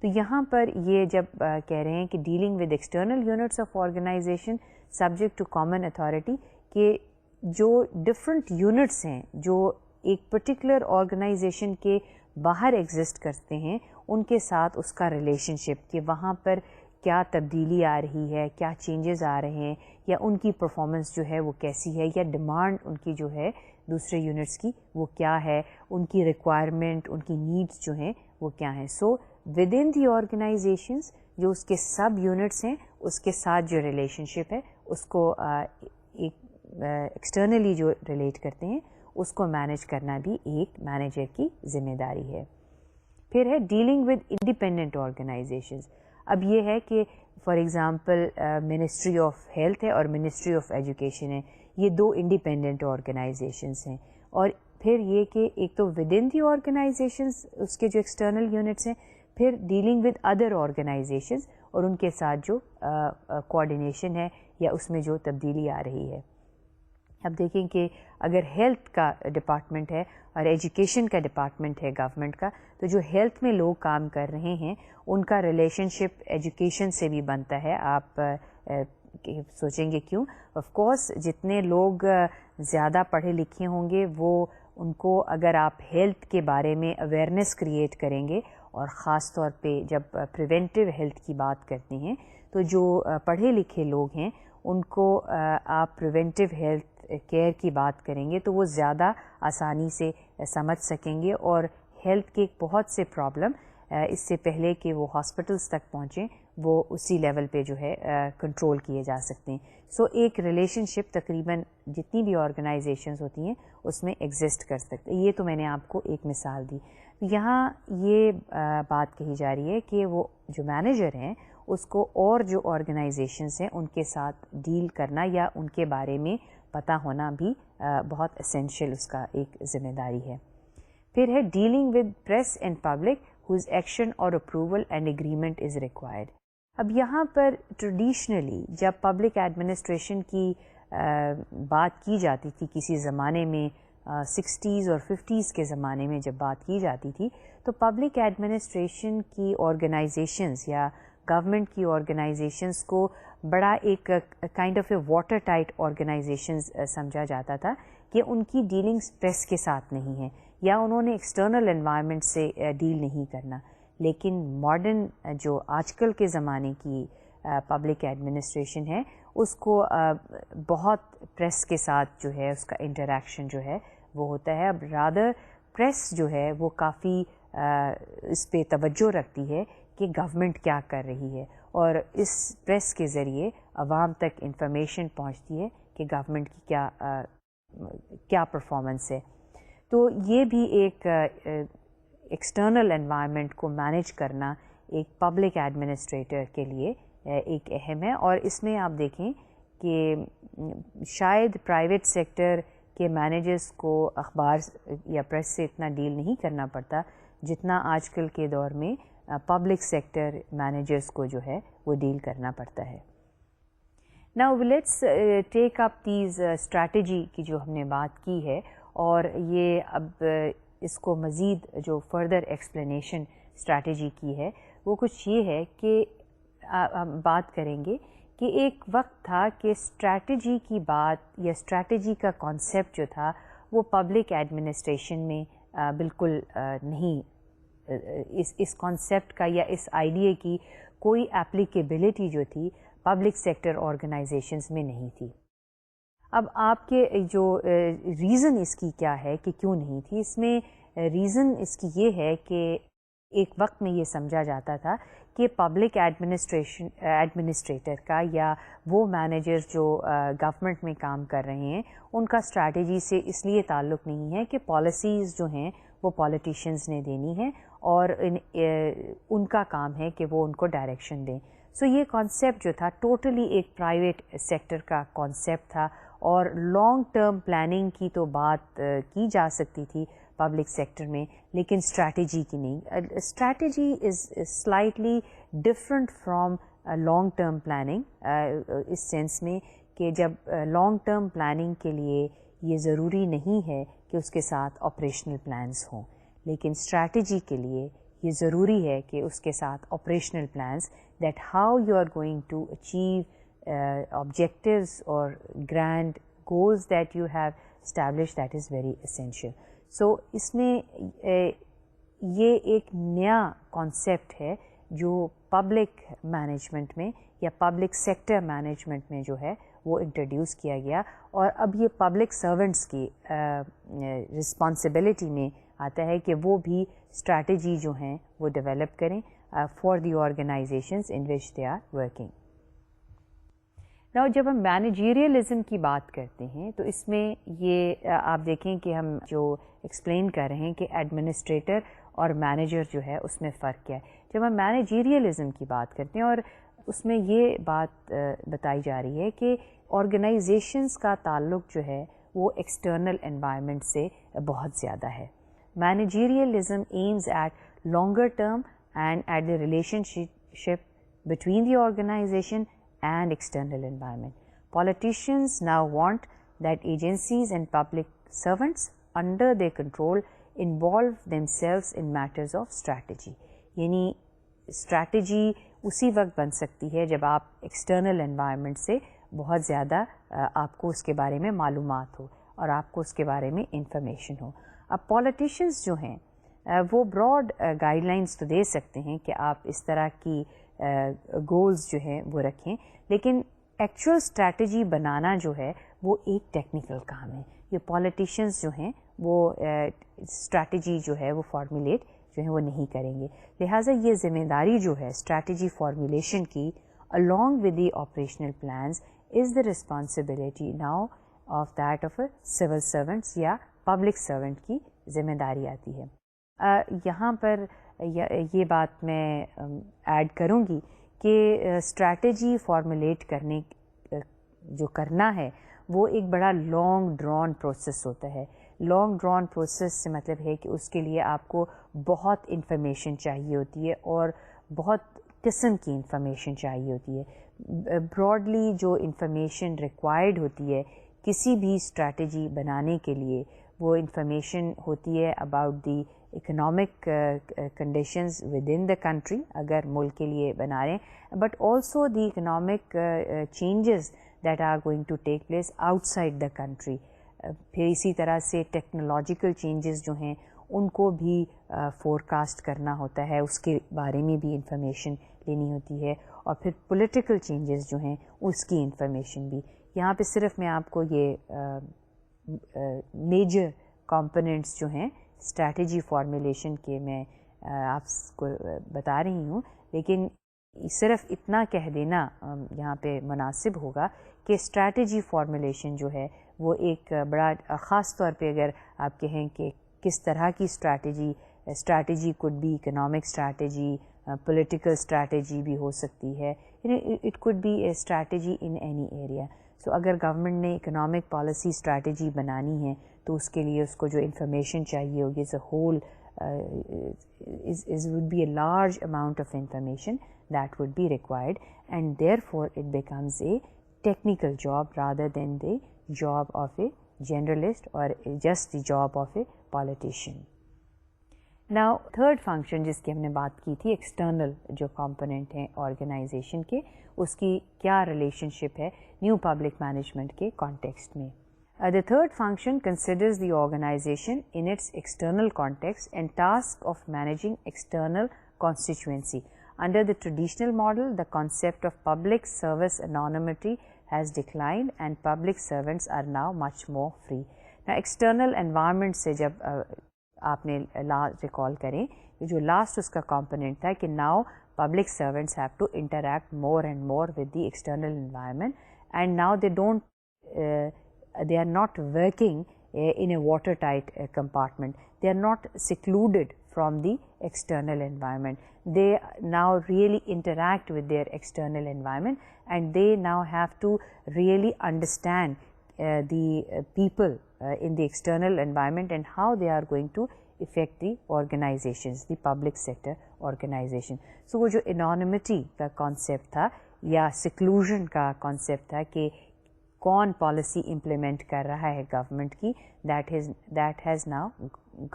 تو یہاں پر یہ جب کہہ رہے ہیں کہ dealing with external units of organisation subject to common authority, کہ جو ڈفرینٹ یونٹس ہیں جو ایک پرٹیکولر آرگنائزیشن کے باہر ایگزسٹ کرتے ہیں، ان کے ساتھ اس کا ریلیشن شپ، کہ وہاں پر کیا تبدیلی آ رہی ہے، کیا چینجز آ رہے ہیں، یا ان کی پرفارمنس جو ہے وہ کیسی ہے، یا ڈیمانڈ ان کی جو ہے دوسرے یونٹس کی وہ کیا ہے، ان کی ریکوائرمنٹ، ان کی نیڈس جو ہیں وہ کیا ہیں. So with in the organisations جو اس کے سب یونٹس ہیں اس کے ساتھ جو ریلیشن شپ ہے اس کو ایک ایکسٹرنلی جو ریلیٹ کرتے ہیں اس کو مینیج کرنا بھی ایک مینیجر کی ذمہ داری ہے. پھر ہے ڈیلنگ ود انڈیپینڈنٹ آرگنائزیشنز. اب یہ ہے کہ for example ministry of health ہے اور منسٹری آف ایجوکیشن ہے، یہ دو انڈیپینڈنٹ آرگنائزیشنز ہیں. اور پھر یہ کہ ایک تو ود ان دی آرگنائزیشنز اس کے جو ایکسٹرنل یونٹس ہیں، پھر ڈیلنگ ود ادر آرگنائزیشنز اور ان کے ساتھ جو کوآرڈینیشن ہے یا اس میں جو تبدیلی آ رہی ہے. اب دیکھیں کہ اگر ہیلتھ کا ڈپارٹمنٹ ہے اور ایجوکیشن کا ڈپارٹمنٹ ہے گورنمنٹ کا، تو جو ہیلتھ میں لوگ کام کر رہے ہیں ان کا ریلیشن شپ ایجوکیشن سے بھی بنتا ہے. آپ سوچیں گے کیوں؟ آف کورس جتنے لوگ زیادہ پڑھے لکھے ہوں گے وہ ان کو اگر آپ ہیلتھ کے بارے میں اویئرنیس کریٹ کریں گے، اور خاص طور پہ جب پریونٹیو ہیلتھ کی بات کرتے ہیں تو جو پڑھے لکھے لوگ ہیں ان کو آپ پریونٹیو ہیلتھ کیئر کی بات کریں گے تو وہ زیادہ آسانی سے سمجھ سکیں گے، اور ہیلتھ کے بہت سے پرابلم اس سے پہلے کہ وہ ہاسپٹلس تک پہنچیں وہ اسی لیول پہ جو ہے کنٹرول کیے جا سکتے ہیں. سو ایک ریلیشن شپ تقریباً جتنی بھی آرگنائزیشنز ہوتی ہیں اس میں ایگزسٹ کر سکتے. یہ تو میں نے آپ کو ایک مثال دی. یہاں یہ بات کہی جا رہی ہے کہ وہ جو مینیجر ہیں اس کو اور جو آرگنائزیشنز ہیں ان کے ساتھ ڈیل کرنا یا ان کے بارے میں پتہ ہونا بھی بہت اسینشیل اس کا ایک ذمہ داری ہے. پھر ہے dealing with press and public whose action or approval and agreement is required. اب یہاں پر ٹریڈیشنلی جب پبلک ایڈمنسٹریشن کی بات کی جاتی تھی کسی زمانے میں، 60s اور 50s کے زمانے میں جب بات کی جاتی تھی، تو پبلک ایڈمنسٹریشن کی آرگنائزیشنز یا گورنمنٹ کی آرگنائزیشنز کو بڑا ایک kind of a watertight organisations سمجھا جاتا تھا کہ ان کی ڈیلنگز پریس کے ساتھ نہیں ہیں یا انہوں نے ایکسٹرنل انوائرمنٹ سے ڈیل نہیں کرنا. لیکن ماڈرن جو آج کل کے زمانے کی پبلک ایڈمنسٹریشن ہے اس کو بہت پریس کے ساتھ جو ہے اس کا انٹریکشن جو ہے وہ ہوتا ہے. اب رادر پریس جو ہے وہ کافی اس پہ توجہ رکھتی ہے کہ گورنمنٹ کیا کر رہی ہے، اور اس پریس کے ذریعے عوام تک انفارمیشن پہنچتی ہے کہ گورنمنٹ کی کیا پرفارمنس ہے. تو یہ بھی ایک ایکسٹرنل انوائرمنٹ کو مینیج کرنا ایک پبلک ایڈمنسٹریٹر کے لیے ایک اہم ہے. اور اس میں آپ دیکھیں کہ شاید پرائیویٹ سیکٹر کے مینیجرز کو اخبار یا پریس سے اتنا ڈیل نہیں کرنا پڑتا جتنا آج کل کے دور میں پبلک سیکٹر مینیجرز کو جو ہے وہ ڈیل کرنا پڑتا ہے. Now let's take up these strategy کی جو ہم نے بات کی ہے، اور یہ اب اس کو مزید جو فردر ایکسپلینیشن اسٹریٹجی کی ہے وہ کچھ یہ ہے کہ ہم بات کریں گے کہ ایک وقت تھا کہ اسٹریٹجی کی بات یا اسٹریٹجی کا کانسیپٹ جو تھا وہ پبلک ایڈمنسٹریشن میں بالکل نہیں، اس کانسیپٹ کا یا اس آئیڈیا کی کوئی اپلیکیبلٹی جو تھی پبلک سیکٹر آرگنائزیشنز میں نہیں تھی۔ اب آپ کے جو ریزن اس کی کیا ہے کہ کیوں نہیں تھی، اس میں ریزن اس کی یہ ہے کہ ایک وقت میں یہ سمجھا جاتا تھا کہ پبلک ایڈمنسٹریٹر کا یا وہ مینیجر جو گورنمنٹ میں کام کر رہے ہیں ان کا اسٹریٹجی سے اس لیے تعلق نہیں ہے کہ پالیسیز جو ہیں وہ پولیٹیشینز نے دینی ہے اور ان کا کام ہے کہ وہ ان کو ڈائریکشن دیں۔ سو یہ کانسیپٹ جو تھا ٹوٹلی ایک پرائیویٹ سیکٹر کا کانسیپٹ تھا، اور لانگ ٹرم پلاننگ کی تو بات کی جا سکتی تھی پبلک سیکٹر میں، لیکن اسٹریٹجی کی نہیں۔ Strategy is slightly different from long term planning, اس سینس میں کہ جب لانگ ٹرم پلاننگ کے لیے یہ ضروری نہیں ہے کہ اس کے ساتھ آپریشنل پلانز ہوں، لیکن اسٹریٹجی کے لیے یہ ضروری ہے کہ اس کے ساتھ operational plans that how you are going to achieve objectives or grand goals that you have established, that is very essential. So اس میں یہ ایک نیا کانسیپٹ ہے جو پبلک مینجمنٹ میں یا پبلک سیکٹر مینجمنٹ میں جو ہے وہ انٹروڈیوس کیا گیا، اور اب یہ پبلک سرونٹس کی رسپانسبلٹی میں آتا ہے کہ وہ بھی اسٹریٹجی جو ہیں وہ ڈیولپ کریں for the organisations in which they are working. جب ہم مینیجیریلزم کی بات کرتے ہیں تو اس میں یہ آپ دیکھیں کہ ہم جو ایکسپلین کر رہے ہیں کہ ایڈمنسٹریٹر اور مینیجر جو ہے اس میں فرق کیا ہے۔ جب ہم مینیجیریلزم کی بات کرتے ہیں اور اس میں یہ بات بتائی جا رہی ہے کہ آرگنائزیشنز کا تعلق جو ہے وہ ایکسٹرنل انوائرمنٹ سے بہت زیادہ ہے۔ Managerialism aims at longer term and at the relationship between the organisation and external environment. Politicians now want that agencies and public servants under their control involve themselves in matters of strategy. یعنی strategy اسی وقت بن سکتی ہے جب آپ external environment سے بہت زیادہ آپ کو اس کے بارے میں معلومات ہو اور آپ کو اس کے بارے میں انفارمیشن ہو۔ اب پولیٹیشینز جو ہیں وہ براڈ گائیڈ لائنس تو دے سکتے ہیں کہ آپ اس طرح کی گولز جو ہیں وہ رکھیں، لیکن ایکچوئل اسٹریٹجی بنانا جو ہے وہ ایک ٹیکنیکل کام ہے۔ یہ پولیٹیشینز جو ہیں وہ اسٹریٹجی جو ہے وہ فارمولیٹ جو ہے وہ نہیں کریں گے، لہٰذا یہ ذمہ داری جو ہے اسٹریٹجی فارمولیشن کی along with the operational plans is the responsibility now of that of a civil servants یا public servant کی ذمہ داری آتی ہے۔ یہاں پر یہ بات میں ایڈ کروں گی کہ اسٹریٹجی فارمولیٹ کرنا ہے وہ ایک بڑا لانگ ڈران پروسیس ہوتا ہے۔ لانگ ڈران پروسیس سے مطلب ہے کہ اس کے لیے آپ کو بہت انفارمیشن چاہیے ہوتی ہے اور بہت قسم کی انفارمیشن چاہیے ہوتی ہے۔ براڈلی جو انفارمیشن ریکوائرڈ ہوتی ہے کسی بھی اسٹریٹجی بنانے کے لیے، وہ انفارمیشن ہوتی ہے about the economic conditions within the country اگر ملک کے لیے بنا رہے ہیں، but also the economic changes that are going to take place outside the country. پھر اسی طرح سے ٹیکنالوجیکل چینجز جو ہیں ان کو بھی فور کاسٹ کرنا ہوتا ہے، اس کے بارے میں بھی انفارمیشن لینی ہوتی ہے، اور پھر پولیٹیکل چینجز جو ہیں اس کی انفارمیشن بھی۔ یہاں پہ صرف میں آپ کو یہ میجر کمپوننٹس جو ہیں اسٹریٹجی فارمولیشن کے میں آپ کو بتا رہی ہوں، لیکن صرف اتنا کہہ دینا یہاں پہ مناسب ہوگا کہ اسٹریٹجی فارمولیشن جو ہے وہ ایک بڑا خاص طور پہ اگر آپ کہیں کہ کس طرح کی strategy could be economic strategy, political strategy بھی ہو سکتی ہے، it could be a strategy in any area. So اگر گورنمنٹ نے اکنامک پالیسی اسٹریٹجی بنانی ہے تو اس کے لیے اس کو جو انفارمیشن چاہیے ہوگی as a whole would be a large amount of information that would be required, and therefore it becomes a technical job rather than the job of a generalist or just the job of a politician. Now third function جس کی ہم نے بات کی تھی external جو component ہیں organization کے, اس کی کیا relationship ہے new public management کے context میں. The third function considers the organization in its external context and task of managing external constituency. Under the traditional model, the concept of public service anonymity has declined and public servants are now much more free. Now external environment سے جب آپ نے recall کریں جو last اس کا component تھا کہ now public servants have to interact more and more with the external environment and now they are not working in a watertight compartment. They are not secluded from the external environment. They now really interact with their external environment and they now have to really understand the people in the external environment and how they are going to affect the organizations, the public sector organization. So وہ جو anonymity کا concept تھا یا seclusion کا concept تھا کہ کون policy implement کر رہا ہے گورنمنٹ کی, that has now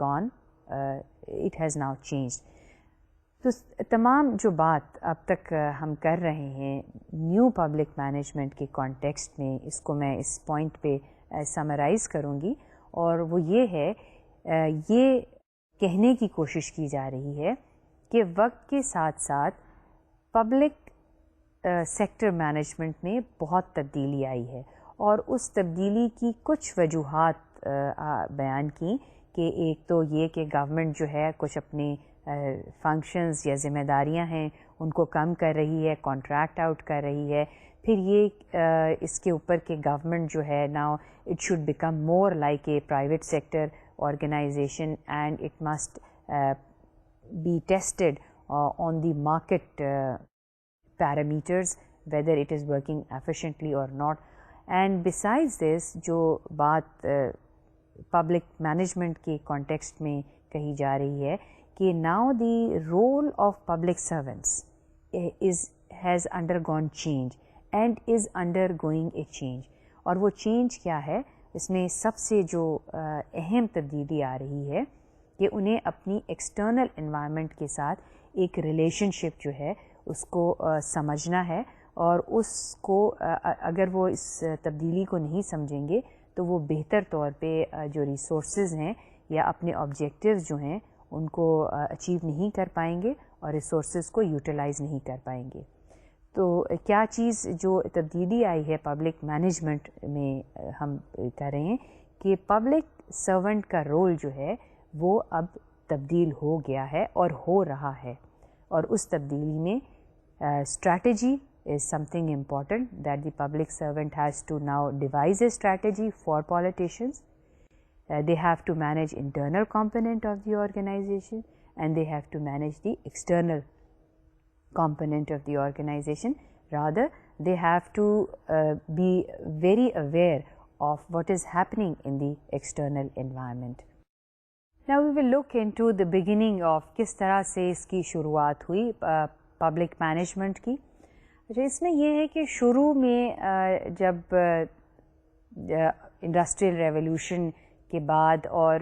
gone, it has now changed. تو تمام جو بات اب تک ہم کر رہے ہیں نیو پبلک مینجمنٹ کے کانٹیکسٹ میں, اس کو میں اس پوائنٹ پہ سمرائز کروں گی, اور وہ یہ ہے, یہ کہنے کی کوشش کی جا رہی ہے کہ وقت کے ساتھ ساتھ پبلک سیکٹر مینجمنٹ میں بہت تبدیلی آئی ہے, اور اس تبدیلی کی کچھ وجوہات بیان کی کہ ایک تو یہ کہ گورنمنٹ جو ہے کچھ اپنے فنکشنز یا ذمہ داریاں ہیں ان کو کم کر رہی ہے, کانٹریکٹ آؤٹ کر رہی ہے. پھر یہ اس کے اوپر کہ گورنمنٹ جو ہے now it should become more like a private sector organisation and it must be tested on the market parameters whether it is working efficiently or not. And besides this جو بات پبلک مینجمنٹ کے context میں کہی جا رہی ہے کہ now the role of public servants has undergone change and is undergoing a change. اور وہ چینج کیا ہے, اس میں سب سے جو اہم تبدیلی آ رہی ہے کہ انہیں اپنی ایکسٹرنل انوائرمنٹ کے ساتھ ایک ریلیشن شپ جو ہے اس کو سمجھنا ہے, اور اس کو اگر وہ اس تبدیلی کو نہیں سمجھیں گے تو وہ بہتر طور پہ جو ریسورسز ہیں یا اپنے آبجیکٹیوز جو ہیں ان کو اچیو نہیں کر پائیں گے اور ریسورسز کو یوٹیلائز نہیں کر پائیں گے. تو کیا چیز جو تبدیلی آئی ہے پبلک مینجمنٹ میں ہم کر رہے ہیں کہ پبلک سرونٹ کا رول جو ہے وہ اب تبدیل ہو گیا ہے اور ہو رہا ہے, اور اس تبدیلی میں strategy is something important that the public servant has to now devise a strategy for politicians. They have to manage internal component of the organization and they have to manage the external component of the organization. Rather, they have to be very aware of what is happening in the external environment. Now we will look into the beginning of کس طرح سے اس کی شروعات ہوئی public management کی. اچھا, اس میں یہ ہے کہ شروع میں جب انڈسٹریل ریولوشن کے بعد اور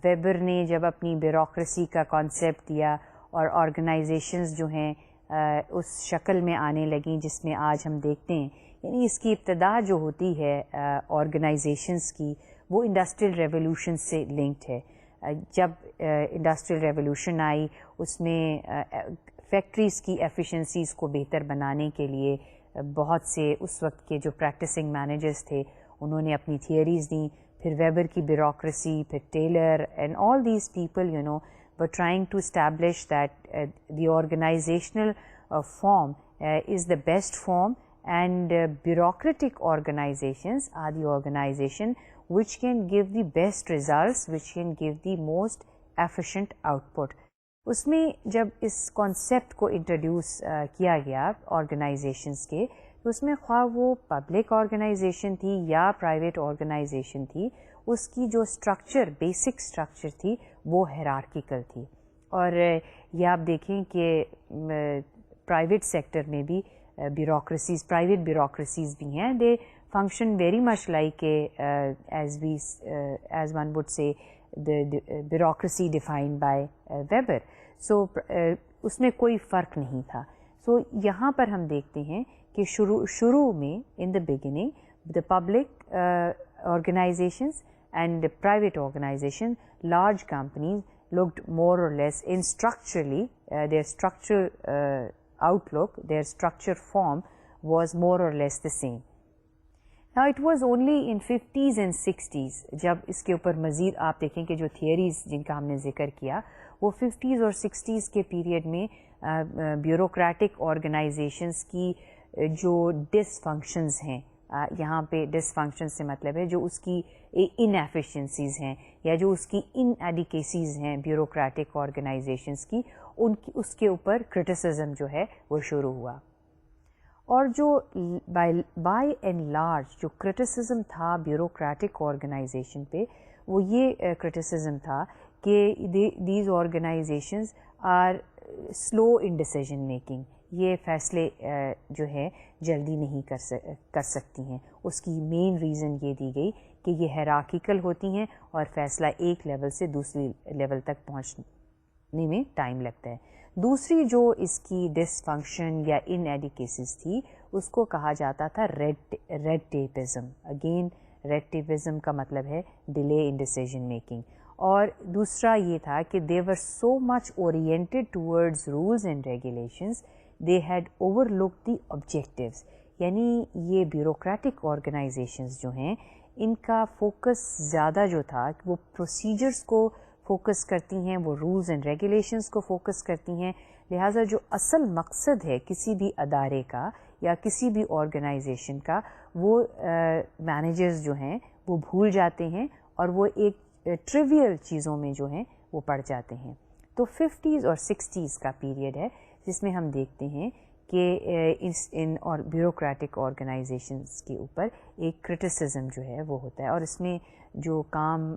ویبر نے جب اپنی بیوروکریسی کا کانسیپٹ دیا اور آرگنائزیشنز جو ہیں اس شکل میں آنے لگیں جس میں آج ہم دیکھتے ہیں, یعنی اس کی ابتدا جو ہوتی ہے آرگنائزیشنز کی وہ انڈسٹریل ریولوشن سے لنکڈ ہے. جب انڈسٹریل ریولوشن آئی اس میں فیکٹریز کی ایفیشنسیز کو بہتر بنانے کے لیے بہت سے اس وقت کے جو پریکٹسنگ مینیجرز تھے انہوں نے اپنی تھیوریز دیں. پھر ویبر کی بیوروکریسی, پھر Taylor and all these people were trying to establish that the organizational form is the best form, and bureaucratic organizations are the organization which can give the best results, which can give the most efficient output. اس میں جب اس concept کو introduce کیا گیا organisations کے, تو اس میں خواہ وہ پبلک آرگنائزیشن تھی یا پرائیویٹ آرگنائزیشن تھی, اس کی جو اسٹرکچر, بیسک اسٹرکچر تھی وہ ہیرارکیکل تھی. اور یہ آپ دیکھیں کہ پرائیویٹ سیکٹر میں بھی بیوروکریسیز, پرائیویٹ بیوروکریسیز بھی ہیں, دے function very much like as one would say bureaucracy defined by Weber. So اس میں کوئی فرق نہیں تھا. سو یہاں پر ہم دیکھتے ہیں کہ شروع میں in the beginning the public organizations and private organizations, large companies looked more or less in structurally their structural outlook, their structure form was more or less the same. Now it was only in 50s and 60s جب اس کے اوپر مزید آپ دیکھیں کہ جو theories جن کا ہم نے ذکر کیا وہ 50s اور 60s کے پیریڈ میں بیوروکریٹک آرگنائزیشنس کی جو ڈس فنکشنز ہیں، یہاں پہ ڈس فنکشن سے مطلب ہے جو اس کی ان ایفیشنسیز ہیں یا جو اس کی ان ایڈیکیسیز ہیں بیوروکریٹک آرگنائزیشنس کی، اس کے اوپر کرٹیسزم جو ہے وہ شروع ہوا. اور جو بائی اینڈ لارج جو کرٹیسزم تھا بیوروکریٹک آرگنائزیشن پہ، وہ یہ کرٹیسزم تھا کہ these organisations are slow in decision making, یہ فیصلے جو ہے جلدی نہیں کر سکتی ہیں. اس کی مین ریزن یہ دی گئی کہ یہ ہیرارکیکل ہوتی ہیں اور فیصلہ ایک لیول سے دوسری لیول تک پہنچنے میں ٹائم لگتا ہے. دوسری جو اس کی ڈس فنکشن یا ان ایڈیکیسیز تھی اس کو کہا جاتا تھا red tapism. Again red tapism کا مطلب ہے ڈیلے ان ڈیسیژن میکنگ. اور دوسرا یہ تھا کہ they were so much oriented towards rules and regulations they had over look the objectives. یعنی یہ بیوروکریٹک آرگنائزیشنز جو ہیں ان کا فوکس زیادہ جو تھا کہ وہ پروسیجرز کو فوکس کرتی ہیں، وہ رولز اینڈ ریگولیشنز کو فوکس کرتی ہیں. لہٰذا جو اصل مقصد ہے کسی بھی ادارے کا یا کسی بھی آرگنائزیشن کا، وہ مینیجرز جو ہیں وہ بھول جاتے ہیں اور وہ ایک ٹریویل چیزوں میں جو ہیں وہ پڑ جاتے ہیں. تو 50s اور 60s کا پیریڈ ہے جس میں ہم دیکھتے ہیں کہ ان اور بیوروکریٹک آرگنائزیشنز کے اوپر ایک کرٹیسزم جو ہے وہ ہوتا ہے. اور اس میں جو کام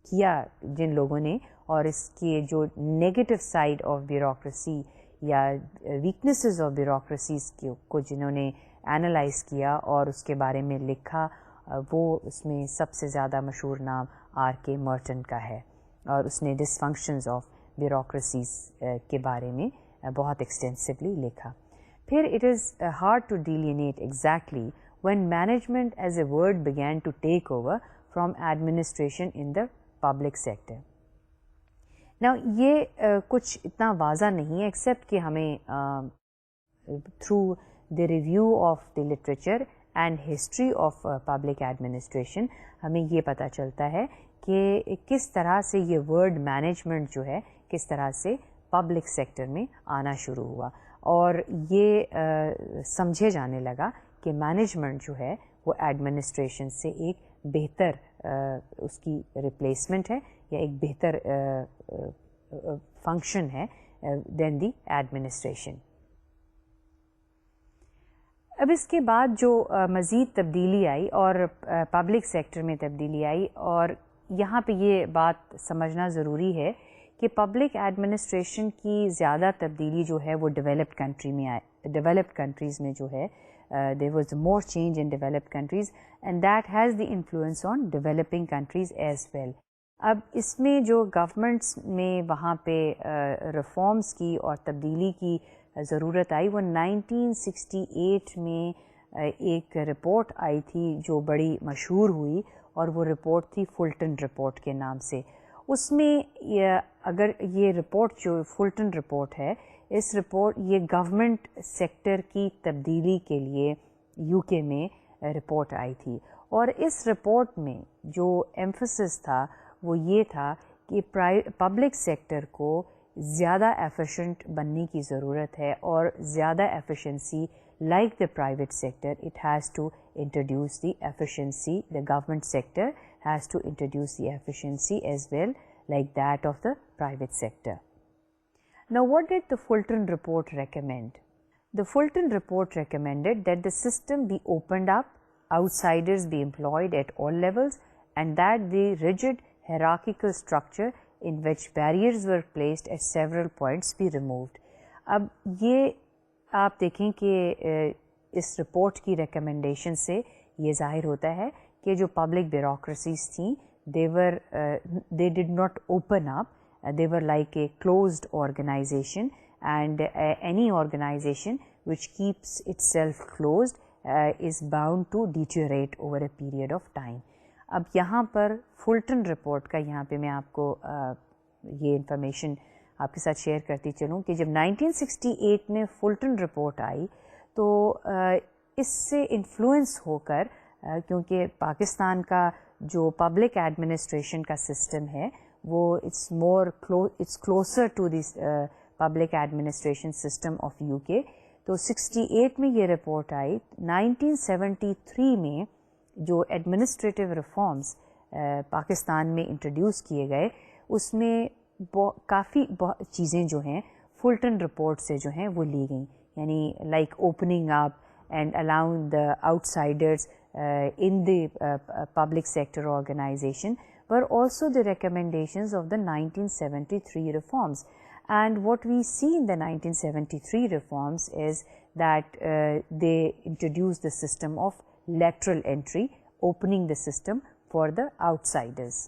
کیا جن لوگوں نے اور اس کے جو نیگیٹو سائڈ آف بیوروکریسی یا ویکنیسز آف بیوروکریسیز کو جنہوں نے اینالائز کیا اور اس کے بارے میں لکھا، وہ اس میں سب سے زیادہ مشہور نام R.K. مرٹن کا ہے اور اس نے ڈس فنکشنز آف بیوروکریسیز کے بارے میں بہت ایکسٹینسولی لکھا. پھر it is hard to delineate exactly when management as a word began to take over from administration in the public sector. Now یہ کچھ اتنا واضح نہیں ہے ایکسیپٹ کہ ہمیں through the review of the literature and history of public administration ہمیں یہ پتہ چلتا ہے کہ کس طرح سے یہ ورڈ مینجمنٹ جو ہے کس طرح سے پبلک سیکٹر میں آنا شروع ہوا اور یہ سمجھے جانے لگا کہ مینجمنٹ جو ہے وہ ایڈمنسٹریشن سے ایک بہتر اس کی ریپلیسمنٹ ہے یا ایک بہتر فنکشن ہے دین دی ایڈمنسٹریشن. اب اس کے بعد جو مزید تبدیلی آئی اور پبلک سیکٹر میں تبدیلی آئی، اور یہاں پہ یہ بات سمجھنا ضروری ہے کہ پبلک ایڈمنسٹریشن کی زیادہ تبدیلی جو ہے وہ ڈیولپڈ کنٹری میں آئے. ڈیولپڈ کنٹریز میں جو ہے there was more change in developed countries and that has the influence on developing countries as well. اب اس میں جو گورنمنٹس میں وہاں پہ ریفارمز کی اور تبدیلی کی ضرورت آئی، وہ 1968 میں ایک رپورٹ آئی تھی جو بڑی مشہور ہوئی اور وہ رپورٹ تھی فلٹن رپورٹ کے نام سے. اس میں اگر یہ رپورٹ جو فلٹن رپورٹ ہے، اس رپورٹ یہ گورنمنٹ سیکٹر کی تبدیلی کے لیے یو کے میں رپورٹ آئی تھی، اور اس رپورٹ میں جو ایمفسس تھا وہ یہ تھا کہ پبلک سیکٹر کو زیادہ ایفیشینٹ بننے کی ضرورت ہے اور زیادہ efficiency like the private sector it has to introduce the efficiency. The government sector has to introduce the efficiency as well like that of the private sector. Now what did the Fulton report recommend? The Fulton report recommended that the system be opened up, outsiders be employed at all levels, and that the rigid hierarchical structure in which barriers were placed at several points be removed. اب یہ آپ دیکھیں کہ اس report کی recommendation سے یہ ظاہر ہوتا ہے کہ جو پبلک بیوروکریسیز تھیں they did not open up. They were like a closed organization, and any organization which keeps itself closed is bound to deteriorate over a period of time. اب یہاں پر فلٹن رپورٹ کا یہاں پہ میں آپ کو یہ انفارمیشن آپ کے ساتھ شیئر کرتی چلوں کہ جب 1968 میں فلٹن رپورٹ آئی تو اس سے انفلوئنس ہو کر کیونکہ پاکستان کا جو پبلک ایڈمنسٹریشن کا سسٹم ہے وہ it's closer to this public administration system of U K. تو 68 میں یہ رپورٹ آئی. 1973 میں جو ایڈمنسٹریٹو ریفارمز پاکستان میں انٹروڈیوس کیے گئے اس میں کافی چیزیں جو ہیں فلٹن رپورٹ سے جو ہیں وہ لی گئیں, یعنی like opening up and allowing the outsiders in the public sector organization were also the recommendations of the 1973 reforms. And what we see in the 1973 reforms is that they introduced the system of lateral entry, opening the system for the outsiders.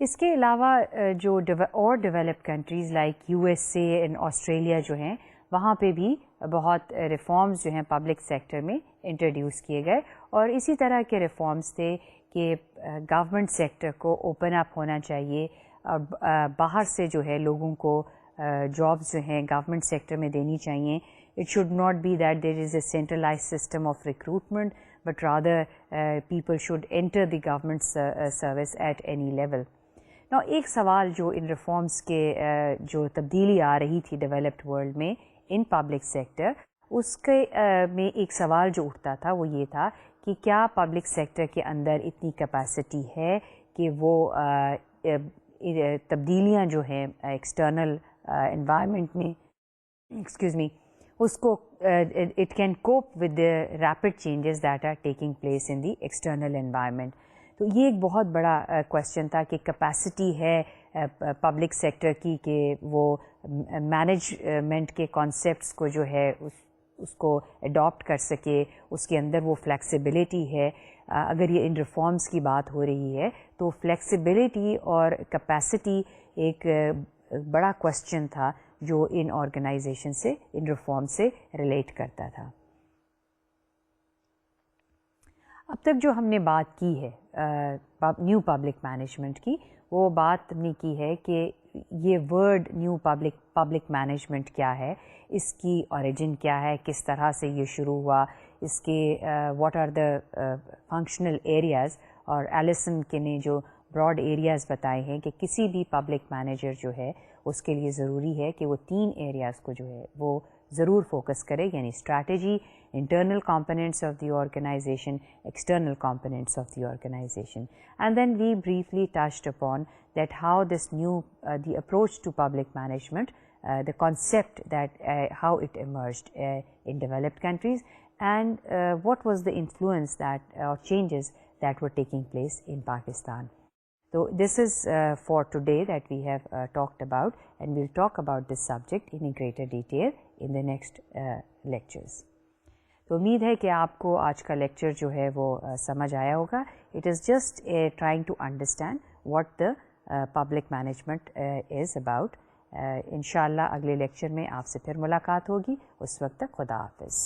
اس کے علاوہ جو اور developed countries like USA and Australia جو ہیں وہاں پہ بھی بہت ریفارمز جو ہیں پبلک سیکٹر میں انٹروڈیوس کیے گئے, اور اسی طرح کے ریفارمز تھے کہ گورنمنٹ سیکٹر کو اوپن اپ ہونا چاہیے, اور باہر سے جو ہے لوگوں کو جابز جو ہیں گورنمنٹ سیکٹر میں دینی چاہیے. It should not be that there is a centralise system of recruitment, but rather people should enter the government service at any level. نا ایک سوال جو ان ریفارمز کے جو تبدیلی آ رہی تھی ڈیولپڈ ورلڈ میں ان پبلک سیکٹر, اس کے میں ایک سوال جو اٹھتا تھا وہ یہ تھا کہ کیا پبلک سیکٹر کے اندر اتنی کیپیسٹی ہے کہ وہ تبدیلیاں جو ہیں ایکسٹرنل انوائرمنٹ میں اس کو it can cope with the rapid changes that are taking place in the external environment. تو یہ ایک بہت بڑا کویشچن تھا کہ کیپیسٹی ہے پبلک سیکٹر کی کہ وہ مینجمنٹ کے کانسیپٹس کو جو ہے اس کو اڈاپٹ کر سکے, اس کے اندر وہ فلیکسیبلٹی ہے. اگر یہ ان ریفارمز کی بات ہو رہی ہے تو فلیکسیبلٹی اور کیپیسٹی ایک بڑا کویشچن تھا جو ان آرگنائزیشن سے ان ریفارم سے ریلیٹ کرتا تھا. اب تک جو ہم نے بات کی ہے نیو پبلک مینجمنٹ کی, وہ بات ہم نے کی ہے کہ یہ ورڈ نیو پبلک مینجمنٹ کیا ہے, اس کی اوریجن کیا ہے, کس طرح سے یہ شروع ہوا, اس کے what are the functional areas, اور ایلسن کے نے جو براڈ ایریاز بتائے ہیں کہ کسی بھی پبلک مینیجر جو ہے اس کے لیے ضروری ہے کہ وہ 3 ایریاز کو جو ہے وہ ضرور فوکس کرے, یعنی strategy, internal components of the organization, external components of the organization. And then we briefly touched upon that how this new, the approach to public management, the concept that how it emerged in developed countries, and what was the influence that or changes that were taking place in Pakistan. So this is for today that we have talked about, and we'll talk about this subject in a greater detail in the next lectures. تو امید ہے کہ آپ کو آج کا lecture جو ہے وہ سمجھ آیا ہوگا. It is just trying to understand what the public management is about. انشاءاللہ اگلے لیکچر میں آپ سے پھر ملاقات ہوگی. اس وقت تک خدا حافظ.